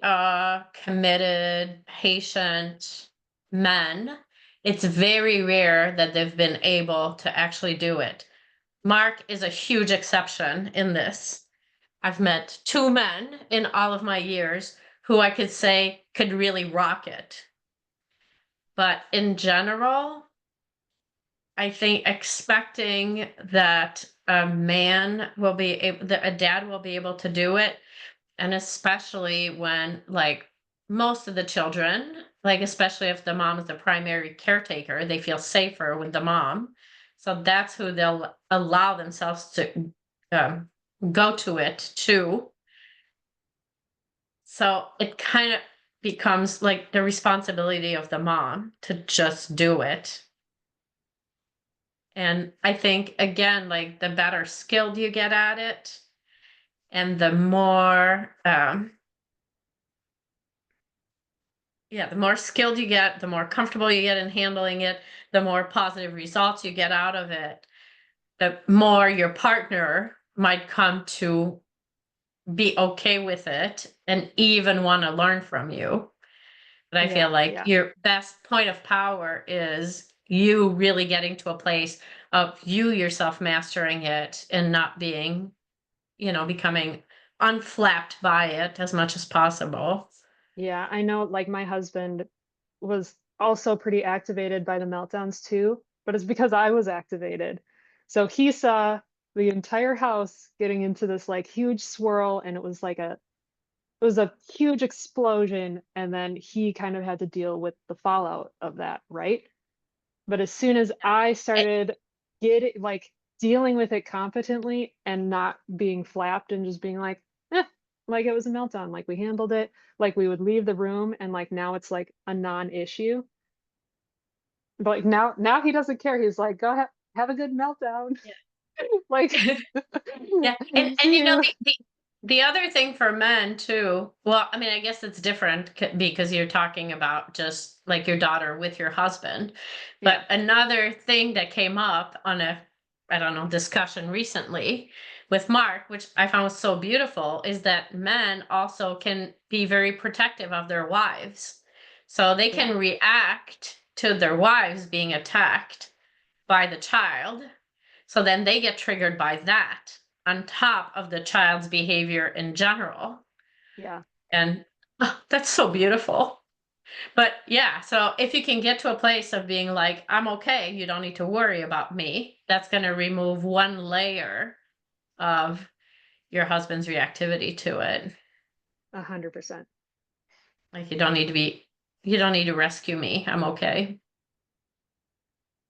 committed, patient men, it's very rare that they've been able to actually do it. Mark is a huge exception in this. I've met 2 men in all of my years who I could say could really rock it. But in general, I think expecting that a man will be able, that a dad will be able to do it, and especially when, like, most of the children, like, especially if the mom is the primary caretaker, they feel safer with the mom. So that's who they'll allow themselves to go to it too. So it kind of becomes like the responsibility of the mom to just do it. And I think, again, like, the better skilled you get at it, and the more the more skilled you get, the more comfortable you get in handling it, the more positive results you get out of it, the more your partner might come to be okay with it and even want to learn from you. But I feel like your best point of power is you really getting to a place of you yourself mastering it and not being, becoming unflapped by it as much as possible. Yeah, I know, like, my husband was also pretty activated by the meltdowns too, but it's because I was activated. So he saw the entire house getting into this like huge swirl, and it was a huge explosion, and then he kind of had to deal with the fallout of that, right? But as soon as I started dealing with it competently and not being flapped and just being like it was a meltdown, like we handled it, like we would leave the room, and like now it's like a non-issue. But like now he doesn't care. He's like, go ahead, have a good meltdown. Yeah. Like Yeah, and see you. the other thing for men too, well, I mean, I guess it's different because you're talking about just like your daughter with your husband. But another thing that came up on a, I don't know, discussion recently with Mark, which I found was so beautiful, is that men also can be very protective of their wives. So they can react to their wives being attacked by the child. So then they get triggered by that on top of the child's behavior in general. Yeah. And that's so beautiful. But yeah, so if you can get to a place of being like, I'm okay, you don't need to worry about me, that's going to remove one layer of your husband's reactivity to it. 100%. Like, you don't need to rescue me. I'm okay.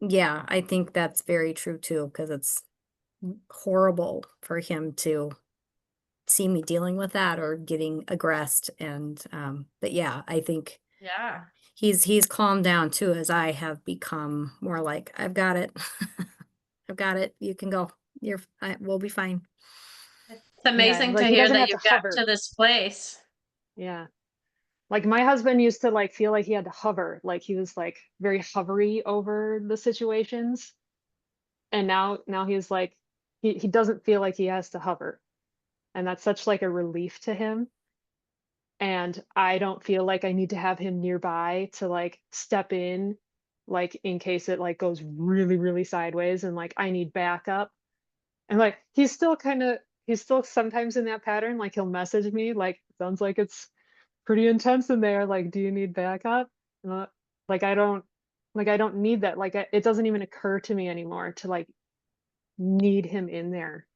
Yeah, I think that's very true too, because it's horrible for him to see me dealing with that or getting aggressed. And but yeah, I think Yeah. he's calmed down too, as I have become more like, I've got it. I've got it. You can go. We'll be fine. It's amazing to like he hear doesn't that have you to got hover. to this place. Yeah. Like my husband used to like feel like he had to hover, like he was like very hovery over the situations. And now he's like he doesn't feel like he has to hover. And that's such like a relief to him. And I don't feel like I need to have him nearby to like step in, like in case it like goes really, really sideways and like I need backup. And like he's still sometimes in that pattern. Like he'll message me, like, sounds like it's pretty intense in there. Like, do you need backup? And like I don't need that. Like it doesn't even occur to me anymore to like need him in there.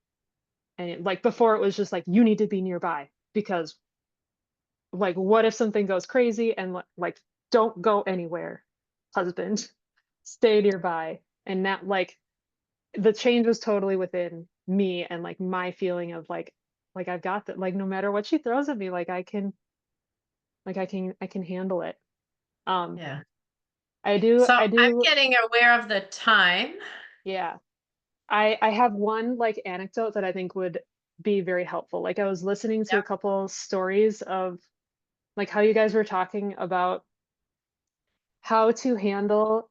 And like before it was just like you need to be nearby because like what if something goes crazy and like don't go anywhere, husband, stay nearby. And that like the change was totally within me and like my feeling of like I've got that, like no matter what she throws at me, like I can handle it. Yeah. I So I'm do getting aware of the time. yeah. I have one like anecdote that I think would be very helpful. Like I was listening to a Yep. couple stories of like how you guys were talking about how to handle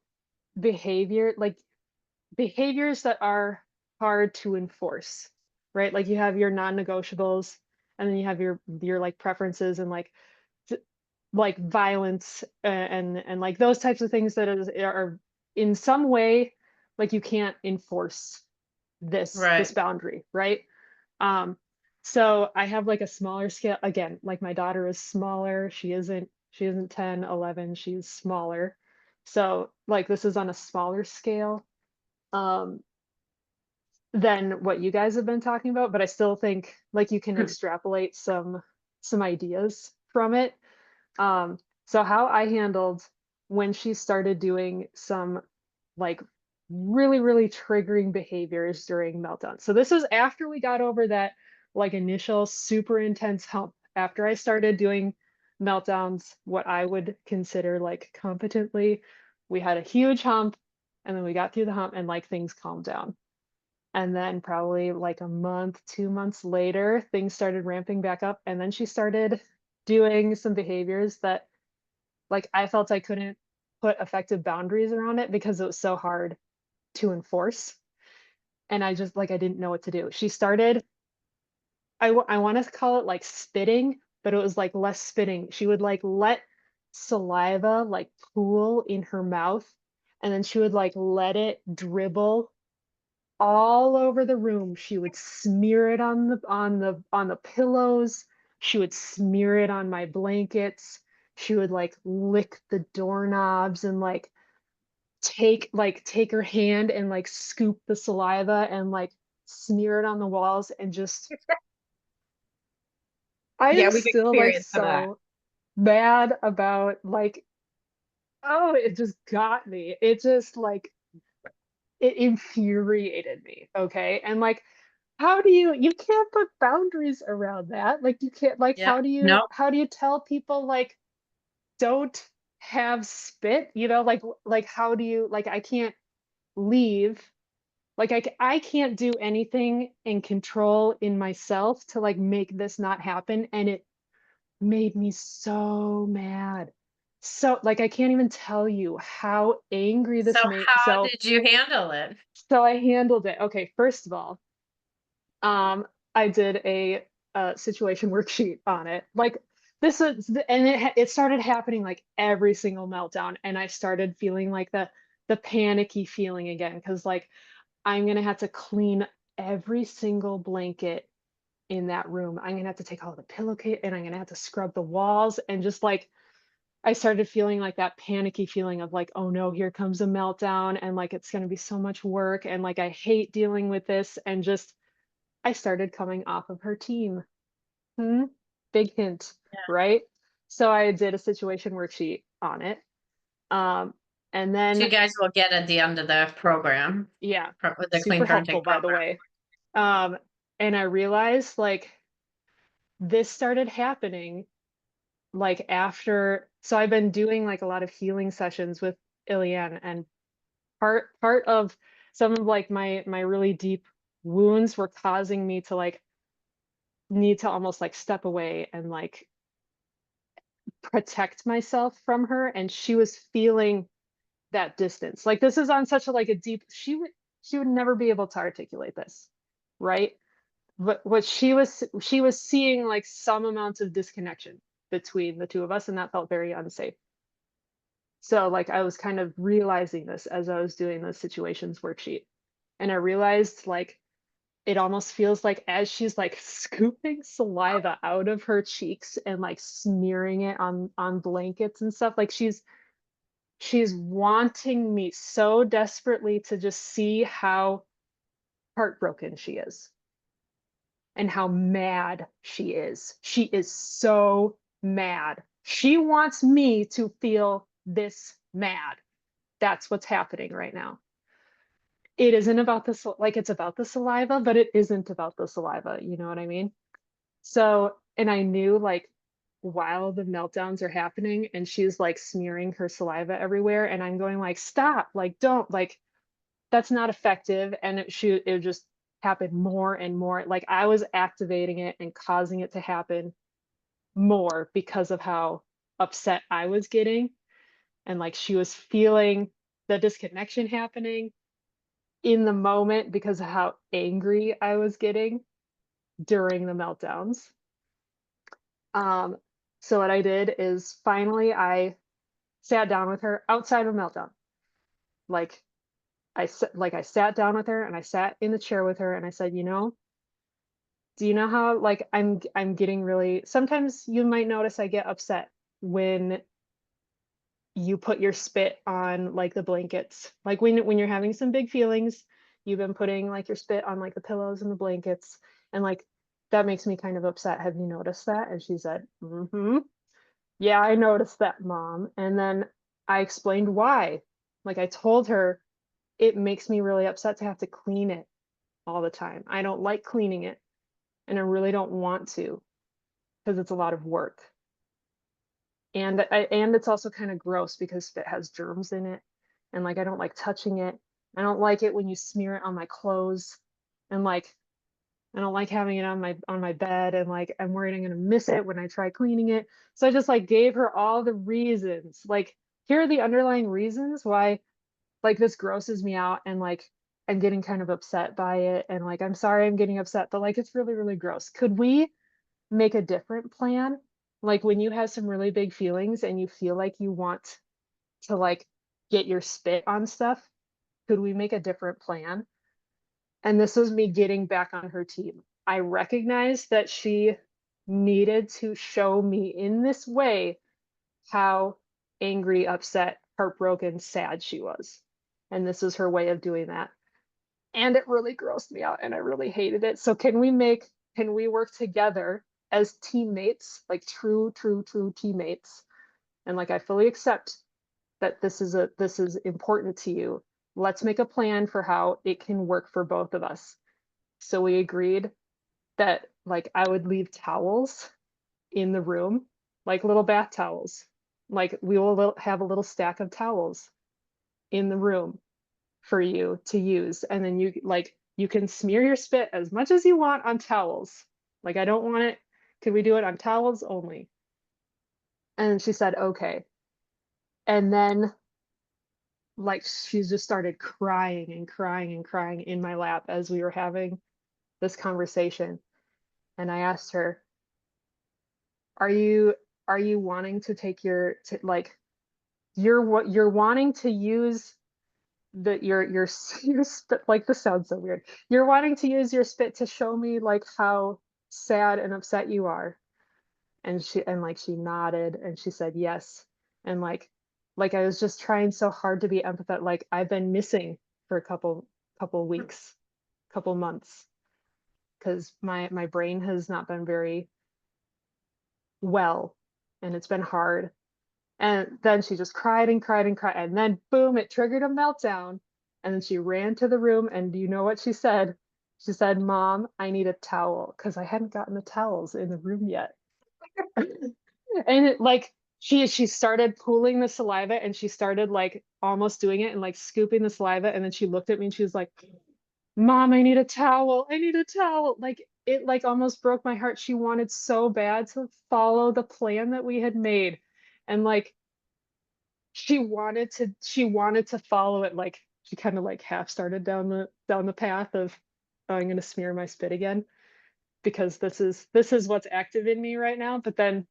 behavior, like behaviors that are hard to enforce, right? Like you have your non-negotiables and then you have your like preferences and like like violence and like those types of things that are in some way like you can't enforce this Right. boundary, right? Um, so I have like a smaller scale. Again, like my daughter is smaller. She isn't 10, 11, she's smaller. So like this is on a smaller scale um than what you guys have been talking about, but I still think like you can extrapolate some ideas from it. So how I handled when she started doing some like really, really triggering behaviors during meltdown. So this was after we got over that like initial super intense hump. After I started doing meltdowns, what I would consider like competently, we had a huge hump and then we got through the hump and like things calmed down. And then probably like a month, 2 months later, things started ramping back up. And then she started doing some behaviors that like I felt I couldn't put effective boundaries around it because it was so hard to enforce. And I just like I didn't know what to do. She started I want to call it like spitting, but it was like less spitting. She would like let saliva like pool in her mouth and then she would like let it dribble all over the room. She would smear it on the pillows. She would smear it on my blankets. She would like lick the doorknobs and like take her hand and like scoop the saliva and like smear it on the walls and just I Yeah, am we've still like experienced some of that. so mad about like oh it just got me. It just like it infuriated me. Okay. And like how do you can't put boundaries around that. Like you can't like Yeah. No. how do you tell people like don't have spit, you know, like how do you like I can't leave. Like I can't do anything in control in myself to like make this not happen. And it made me so mad. So like I can't even tell you how angry So this made. how did you handle it? So I handled it. Okay, first of all, I did a situation worksheet on it. Like this is and it started happening like every single meltdown and I started feeling like the panicky feeling again because like I'm gonna have to clean every single blanket in that room. I'm gonna have to take all the pillowcase and I'm gonna have to scrub the walls and just like I started feeling like that panicky feeling of like, oh no, here comes a meltdown and like it's gonna be so much work and like I hate dealing with this and just I started coming off of her team. Hmm? Big hint, right? So I did a situation worksheet on it. Um, and So you then guys will get at the end of the program yeah, with the super clean helpful parenting by the program. way. And I realized like this started happening like after so I've been doing like a lot of healing sessions with Eliane and part of some of like my really deep wounds were causing me to like need to almost like step away and like protect myself from her, and she was feeling that distance. Like this is on such a like a deep, she would never be able to articulate this, right? But what she was seeing like some amount of disconnection between the two of us, and that felt very unsafe. So like I was kind of realizing this as I was doing the situations worksheet. And I realized like it almost feels like as she's like scooping saliva out of her cheeks and like smearing it on blankets and stuff, like she's wanting me so desperately to just see how heartbroken she is and how mad she is. She is so mad. She wants me to feel this mad. That's what's happening right now. It isn't about this, like it's about the saliva, but it isn't about the saliva. You know what I mean? So, and I knew like while the meltdowns are happening and she's like smearing her saliva everywhere, and I'm going like, stop, like don't, like that's not effective. And it just happened more and more. Like I was activating it and causing it to happen more because of how upset I was getting. And like she was feeling the disconnection happening in the moment because of how angry I was getting during the meltdowns. So what I did is finally I sat down with her outside of a meltdown. Like I sat down with her and I sat in the chair with her and I said, you know, do you know how like I'm getting really, sometimes you might notice I get upset when you put your spit on like the blankets. Like when you're having some big feelings, you've been putting like your spit on like the pillows and the blankets, and like that makes me kind of upset. Have you noticed that? And she said, mm-hmm. Yeah, I noticed that, Mom. And then I explained why. Like I told her it makes me really upset to have to clean it all the time. I don't like cleaning it, and I really don't want to because it's a lot of work. And it's also kind of gross because it has germs in it, and like I don't like touching it. I don't like it when you smear it on my clothes, and like I don't like having it on my bed, and like I'm worried I'm gonna miss it when I try cleaning it. So I just like gave her all the reasons. Like here are the underlying reasons why like this grosses me out, and like I'm getting kind of upset by it, and like I'm sorry I'm getting upset, but like it's really, really gross. Could we make a different plan? Like when you have some really big feelings and you feel like you want to like get your spit on stuff, could we make a different plan? And this was me getting back on her team. I recognized that she needed to show me in this way how angry, upset, heartbroken, sad she was. And this is her way of doing that. And it really grossed me out and I really hated it. So can we work together as teammates, like true teammates? And like I fully accept that this is important to you. Let's make a plan for how it can work for both of us. So we agreed that like I would leave towels in the room, like little bath towels. Like we will have a little stack of towels in the room for you to use. And then you can smear your spit as much as you want on towels. Like I don't want it. Can we do it on towels only? And she said, okay. And then like she just started crying and crying and crying in my lap as we were having this conversation. And I asked her, are you wanting to take like you're wanting to use your spit, like this sounds so weird. You're wanting to use your spit to show me like how sad and upset you are. And she nodded and she said yes. And like I was just trying so hard to be empathetic. Like I've been missing for a couple weeks, couple months, because my brain has not been very well and it's been hard. And then she just cried and cried and cried. And then boom, it triggered a meltdown. And then she ran to the room. And do you know what she said? She said, Mom, I need a towel, because I hadn't gotten the towels in the room yet. And it, like she started pooling the saliva and she started like almost doing it and like scooping the saliva. And then she looked at me and she was like, Mom, I need a towel. I need a towel. Like it like almost broke my heart. She wanted so bad to follow the plan that we had made. And like, she wanted to follow it. Like, she kind of like half started down the path of, oh, I'm going to smear my spit again because this is what's active in me right now. But then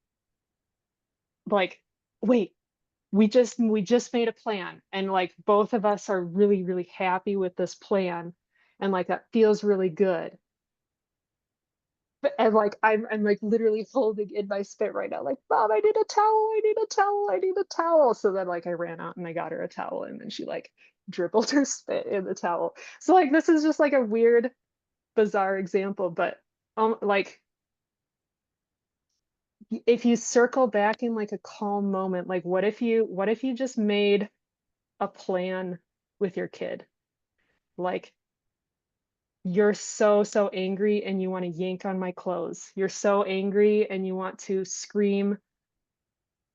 like, wait, we just made a plan, and like both of us are really, really happy with this plan, and like that feels really good. And like I'm like literally holding in my spit right now, like, Mom, I need a towel, I need a towel, I need a towel. So then like I ran out and I got her a towel, and then she like dribbled her spit in the towel. So like this is just like a weird, bizarre example, but like if you circle back in like a calm moment, like what if you just made a plan with your kid? Like, you're so angry and you want to yank on my clothes. You're so angry and you want to scream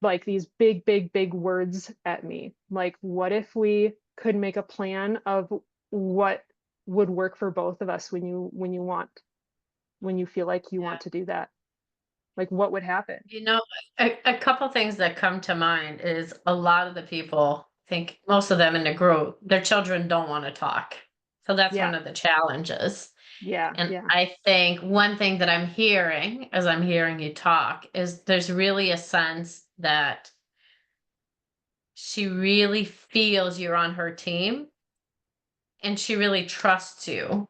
like these big words at me. Like, what if we could make a plan of what would work for both of us when you feel like you want to do that? Like, what would happen? You know, a couple things that come to mind is a lot of the people, I think most of them in the group, their children don't want to talk. So that's one Yeah. of the challenges. Yeah. And Yeah. I think one thing that I'm hearing as I'm hearing you talk is there's really a sense that she really feels you're on her team and she really trusts you.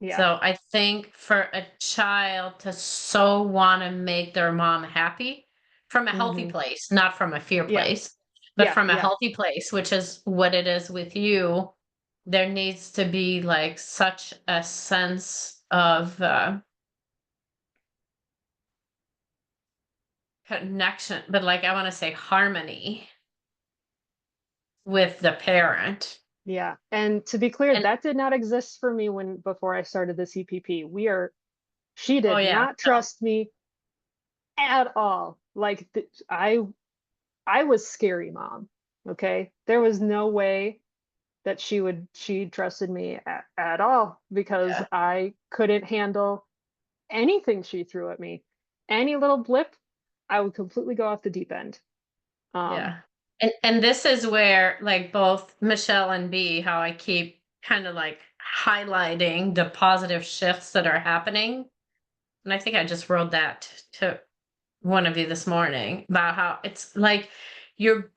Yeah. So I think for a child to so want to make their mom happy from a healthy Mhm. place, not from a fear Yeah. place, but Yeah. from a Yeah. healthy place, which is what it is with you, there needs to be like such a sense of connection, but like I want to say harmony with the parent. Yeah. And to be clear, And that did not exist for me before I started the CPP. She oh did yeah, not trust me at all. Like, I was scary mom. Okay. There was no way that she trusted me at all, because yeah, I couldn't handle anything she threw at me. Any little blip, I would completely go off the deep end. yeah. And this is where like both Michelle and B, how I keep kind of like highlighting the positive shifts that are happening. And I think I just wrote that to one of you this morning about how it's like you're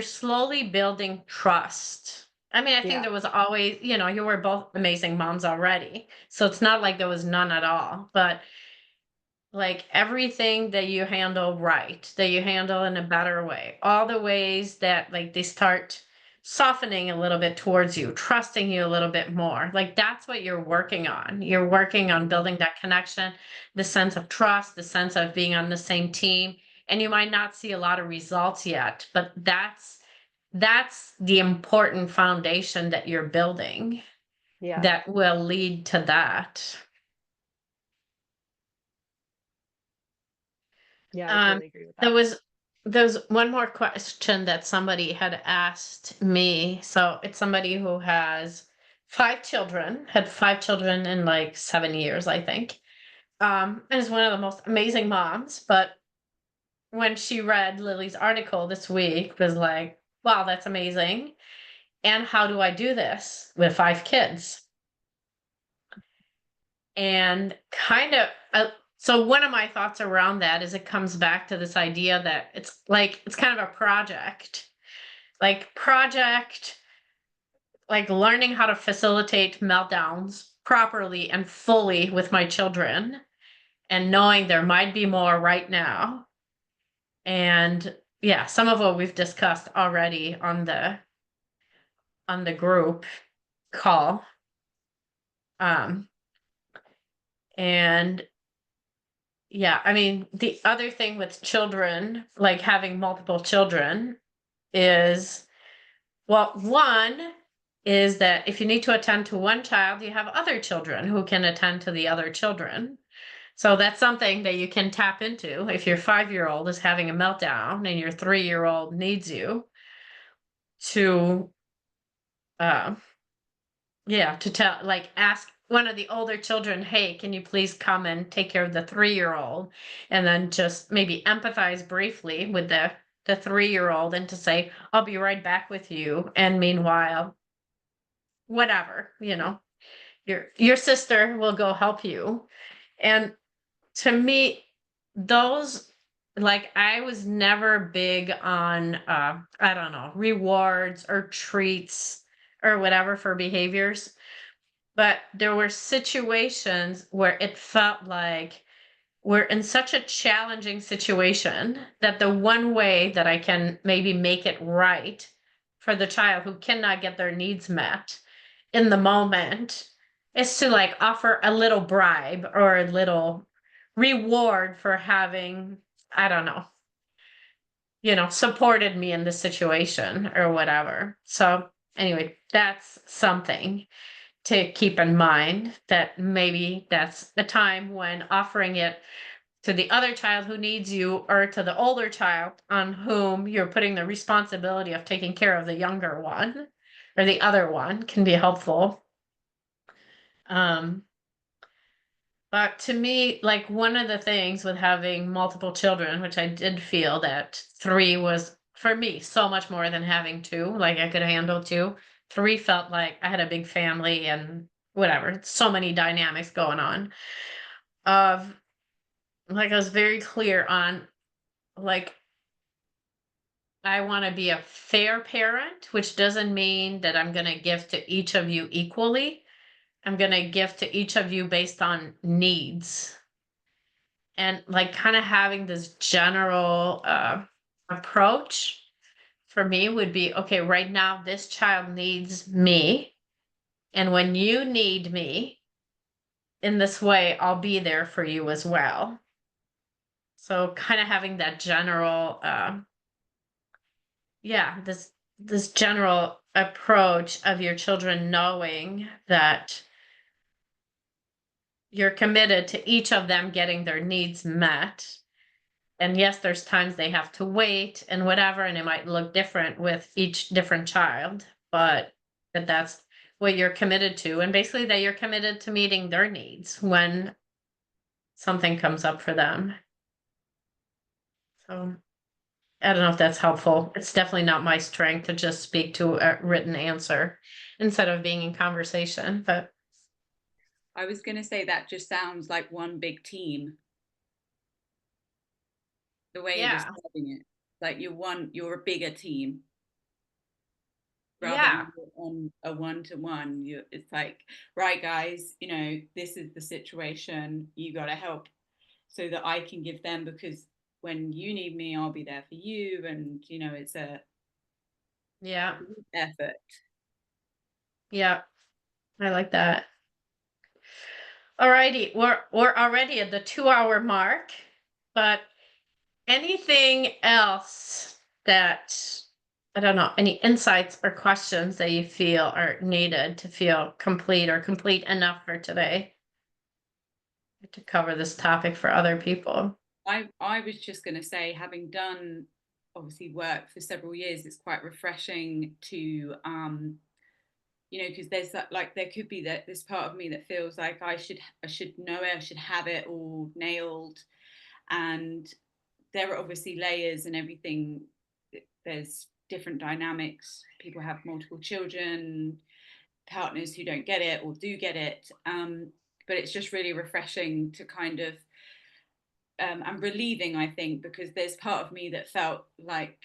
slowly building trust. I mean, I think Yeah. there was always, you were both amazing moms already. So it's not like there was none at all, but like everything that you handle right, that you handle in a better way, all the ways that like they start softening a little bit towards you, trusting you a little bit more. Like that's what you're working on. You're working on building that connection, the sense of trust, the sense of being on the same team. And you might not see a lot of results yet, but that's the important foundation that you're building Yeah. that will lead to that. Yeah. I totally agree with There that. was one more question that somebody had asked me. So it's somebody who has 5 children, had 5 children in like 7 years, I think. And is one of the most amazing moms. But when she read Lily's article this week, was like, wow, that's amazing. And how do I do this with 5 kids? And kind of so one of my thoughts around that is it comes back to this idea that it's kind of a project like learning how to facilitate meltdowns properly and fully with my children and knowing there might be more right now. And yeah, some of what we've discussed already on the group call. And yeah, I mean, the other thing with children, like having multiple children, is well, one is that if you need to attend to one child, you have other children who can attend to the other children. So that's something that you can tap into if your 5-year-old is having a meltdown and your 3-year-old needs you to, uh, yeah, to tell, like, ask one of the older children, hey, can you please come and take care of the 3-year-old? And then just maybe empathize briefly with the the 3-year-old and to say, I'll be right back with you. And meanwhile, whatever, your sister will go help you. And to me, those, like, I was never big on, I don't know, rewards or treats or whatever for behaviors. But there were situations where it felt like we're in such a challenging situation that the one way that I can maybe make it right for the child who cannot get their needs met in the moment is to like offer a little bribe or a little reward for having, I don't know, supported me in this situation or whatever. So anyway, that's something to keep in mind, that maybe that's the time when offering it to the other child who needs you or to the older child on whom you're putting the responsibility of taking care of the younger one or the other one can be helpful. But to me, like, one of the things with having multiple children, which I did feel that 3 was for me so much more than having 2, like I could handle 2. 3 felt like I had a big family and whatever, so many dynamics going on. Of like, I was very clear on, like, I want to be a fair parent, which doesn't mean that I'm going to give to each of you equally. I'm going to give to each of you based on needs. And like kind of having this general approach for me would be, okay, right now this child needs me. And when you need me in this way, I'll be there for you as well. So kind of having that general, this general approach of your children knowing that you're committed to each of them getting their needs met. And yes, there's times they have to wait and whatever, and it might look different with each different child, but that's what you're committed to. And basically that you're committed to meeting their needs when something comes up for them. So I don't know if that's helpful. It's definitely not my strength to just speak to a written answer instead of being in conversation, but I was going to say that just sounds like one big team. The way you're describing it, like you're a bigger team. Rather than on a one-to-one, it's like, right, guys, this is the situation. You got to help so that I can give them, because when you need me, I'll be there for you. And it's a effort. Yeah, I like that. All righty, we're already at the 2-hour mark, but anything else that, I don't know, any insights or questions that you feel are needed to feel complete or complete enough for today to cover this topic for other people? I was just going to say, having done obviously work for several years, it's quite refreshing to because there's that, like, there could be this part of me that feels like I should know it, I should have it all nailed, and there are obviously layers and everything. There's different dynamics. People have multiple children, partners who don't get it or do get it, but it's just really refreshing to kind of and relieving, I think, because there's part of me that felt like,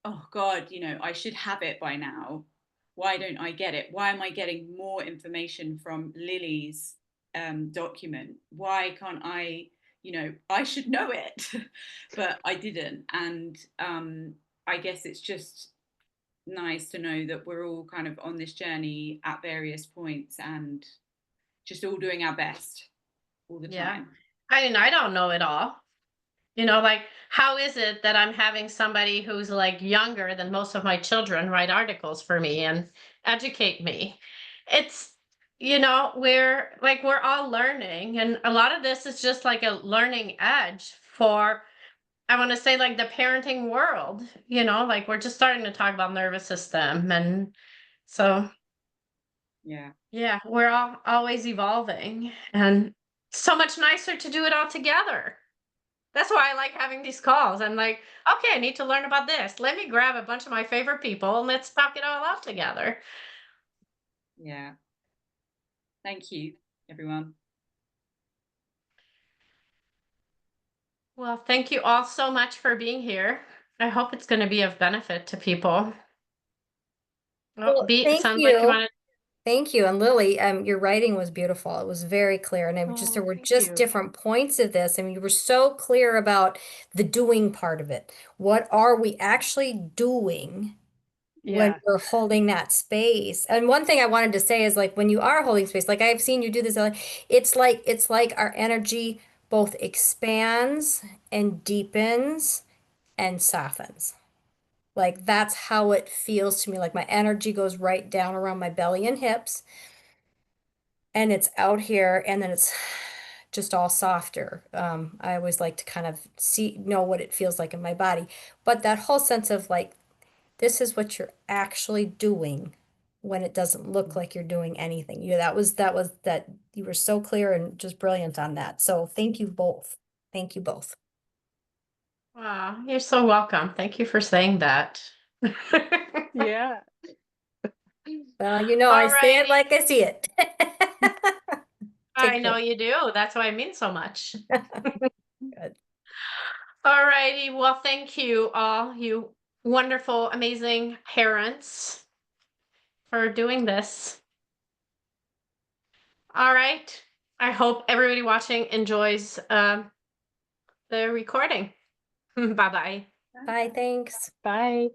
oh God, I should have it by now. Why don't I get it? Why am I getting more information from Lily's document? Why can't I, I should know it, but I didn't. And I guess it's just nice to know that we're all kind of on this journey at various points and just all doing our best all the time. I mean, I don't know it all. Like, how is it that I'm having somebody who's like younger than most of my children write articles for me and educate me? It's, we're all learning. And a lot of this is just like a learning edge for, I want to say, like, the parenting world, like we're just starting to talk about nervous system. And so, yeah, we're all always evolving, and so much nicer to do it all together. That's why I like having these calls. I'm like, okay, I need to learn about this. Let me grab a bunch of my favorite people and let's talk it all out together. Yeah. Thank you, everyone. Well, thank you all so much for being here. I hope it's going to be of benefit to people. Well, It thank sounds like you you. wanted. Thank you. And Lily, your writing was beautiful. It was very clear. And there were thank just you. different points of this. I mean, you were so clear about the doing part of it. What are we actually doing when Yeah. we're holding that space? And one thing I wanted to say is like when you are holding space, like I've seen you do this, it's like our energy both expands and deepens and softens. Like that's how it feels to me. Like my energy goes right down around my belly and hips, and it's out here, and then it's just all softer. I always like to kind of know what it feels like in my body. But that whole sense of like, this is what you're actually doing when it doesn't look like you're doing anything. That you were so clear and just brilliant on that. So thank you both. Thank you both. Wow, you're so welcome. Thank you for saying that. Yeah. Well, All I say it righty. like I see it. I Take know care. you do. That's why it means so much. Good. All righty. Well, thank you all, you wonderful, amazing parents, for doing this. All right. I hope everybody watching enjoys the recording. Bye-bye. Bye, thanks. Bye.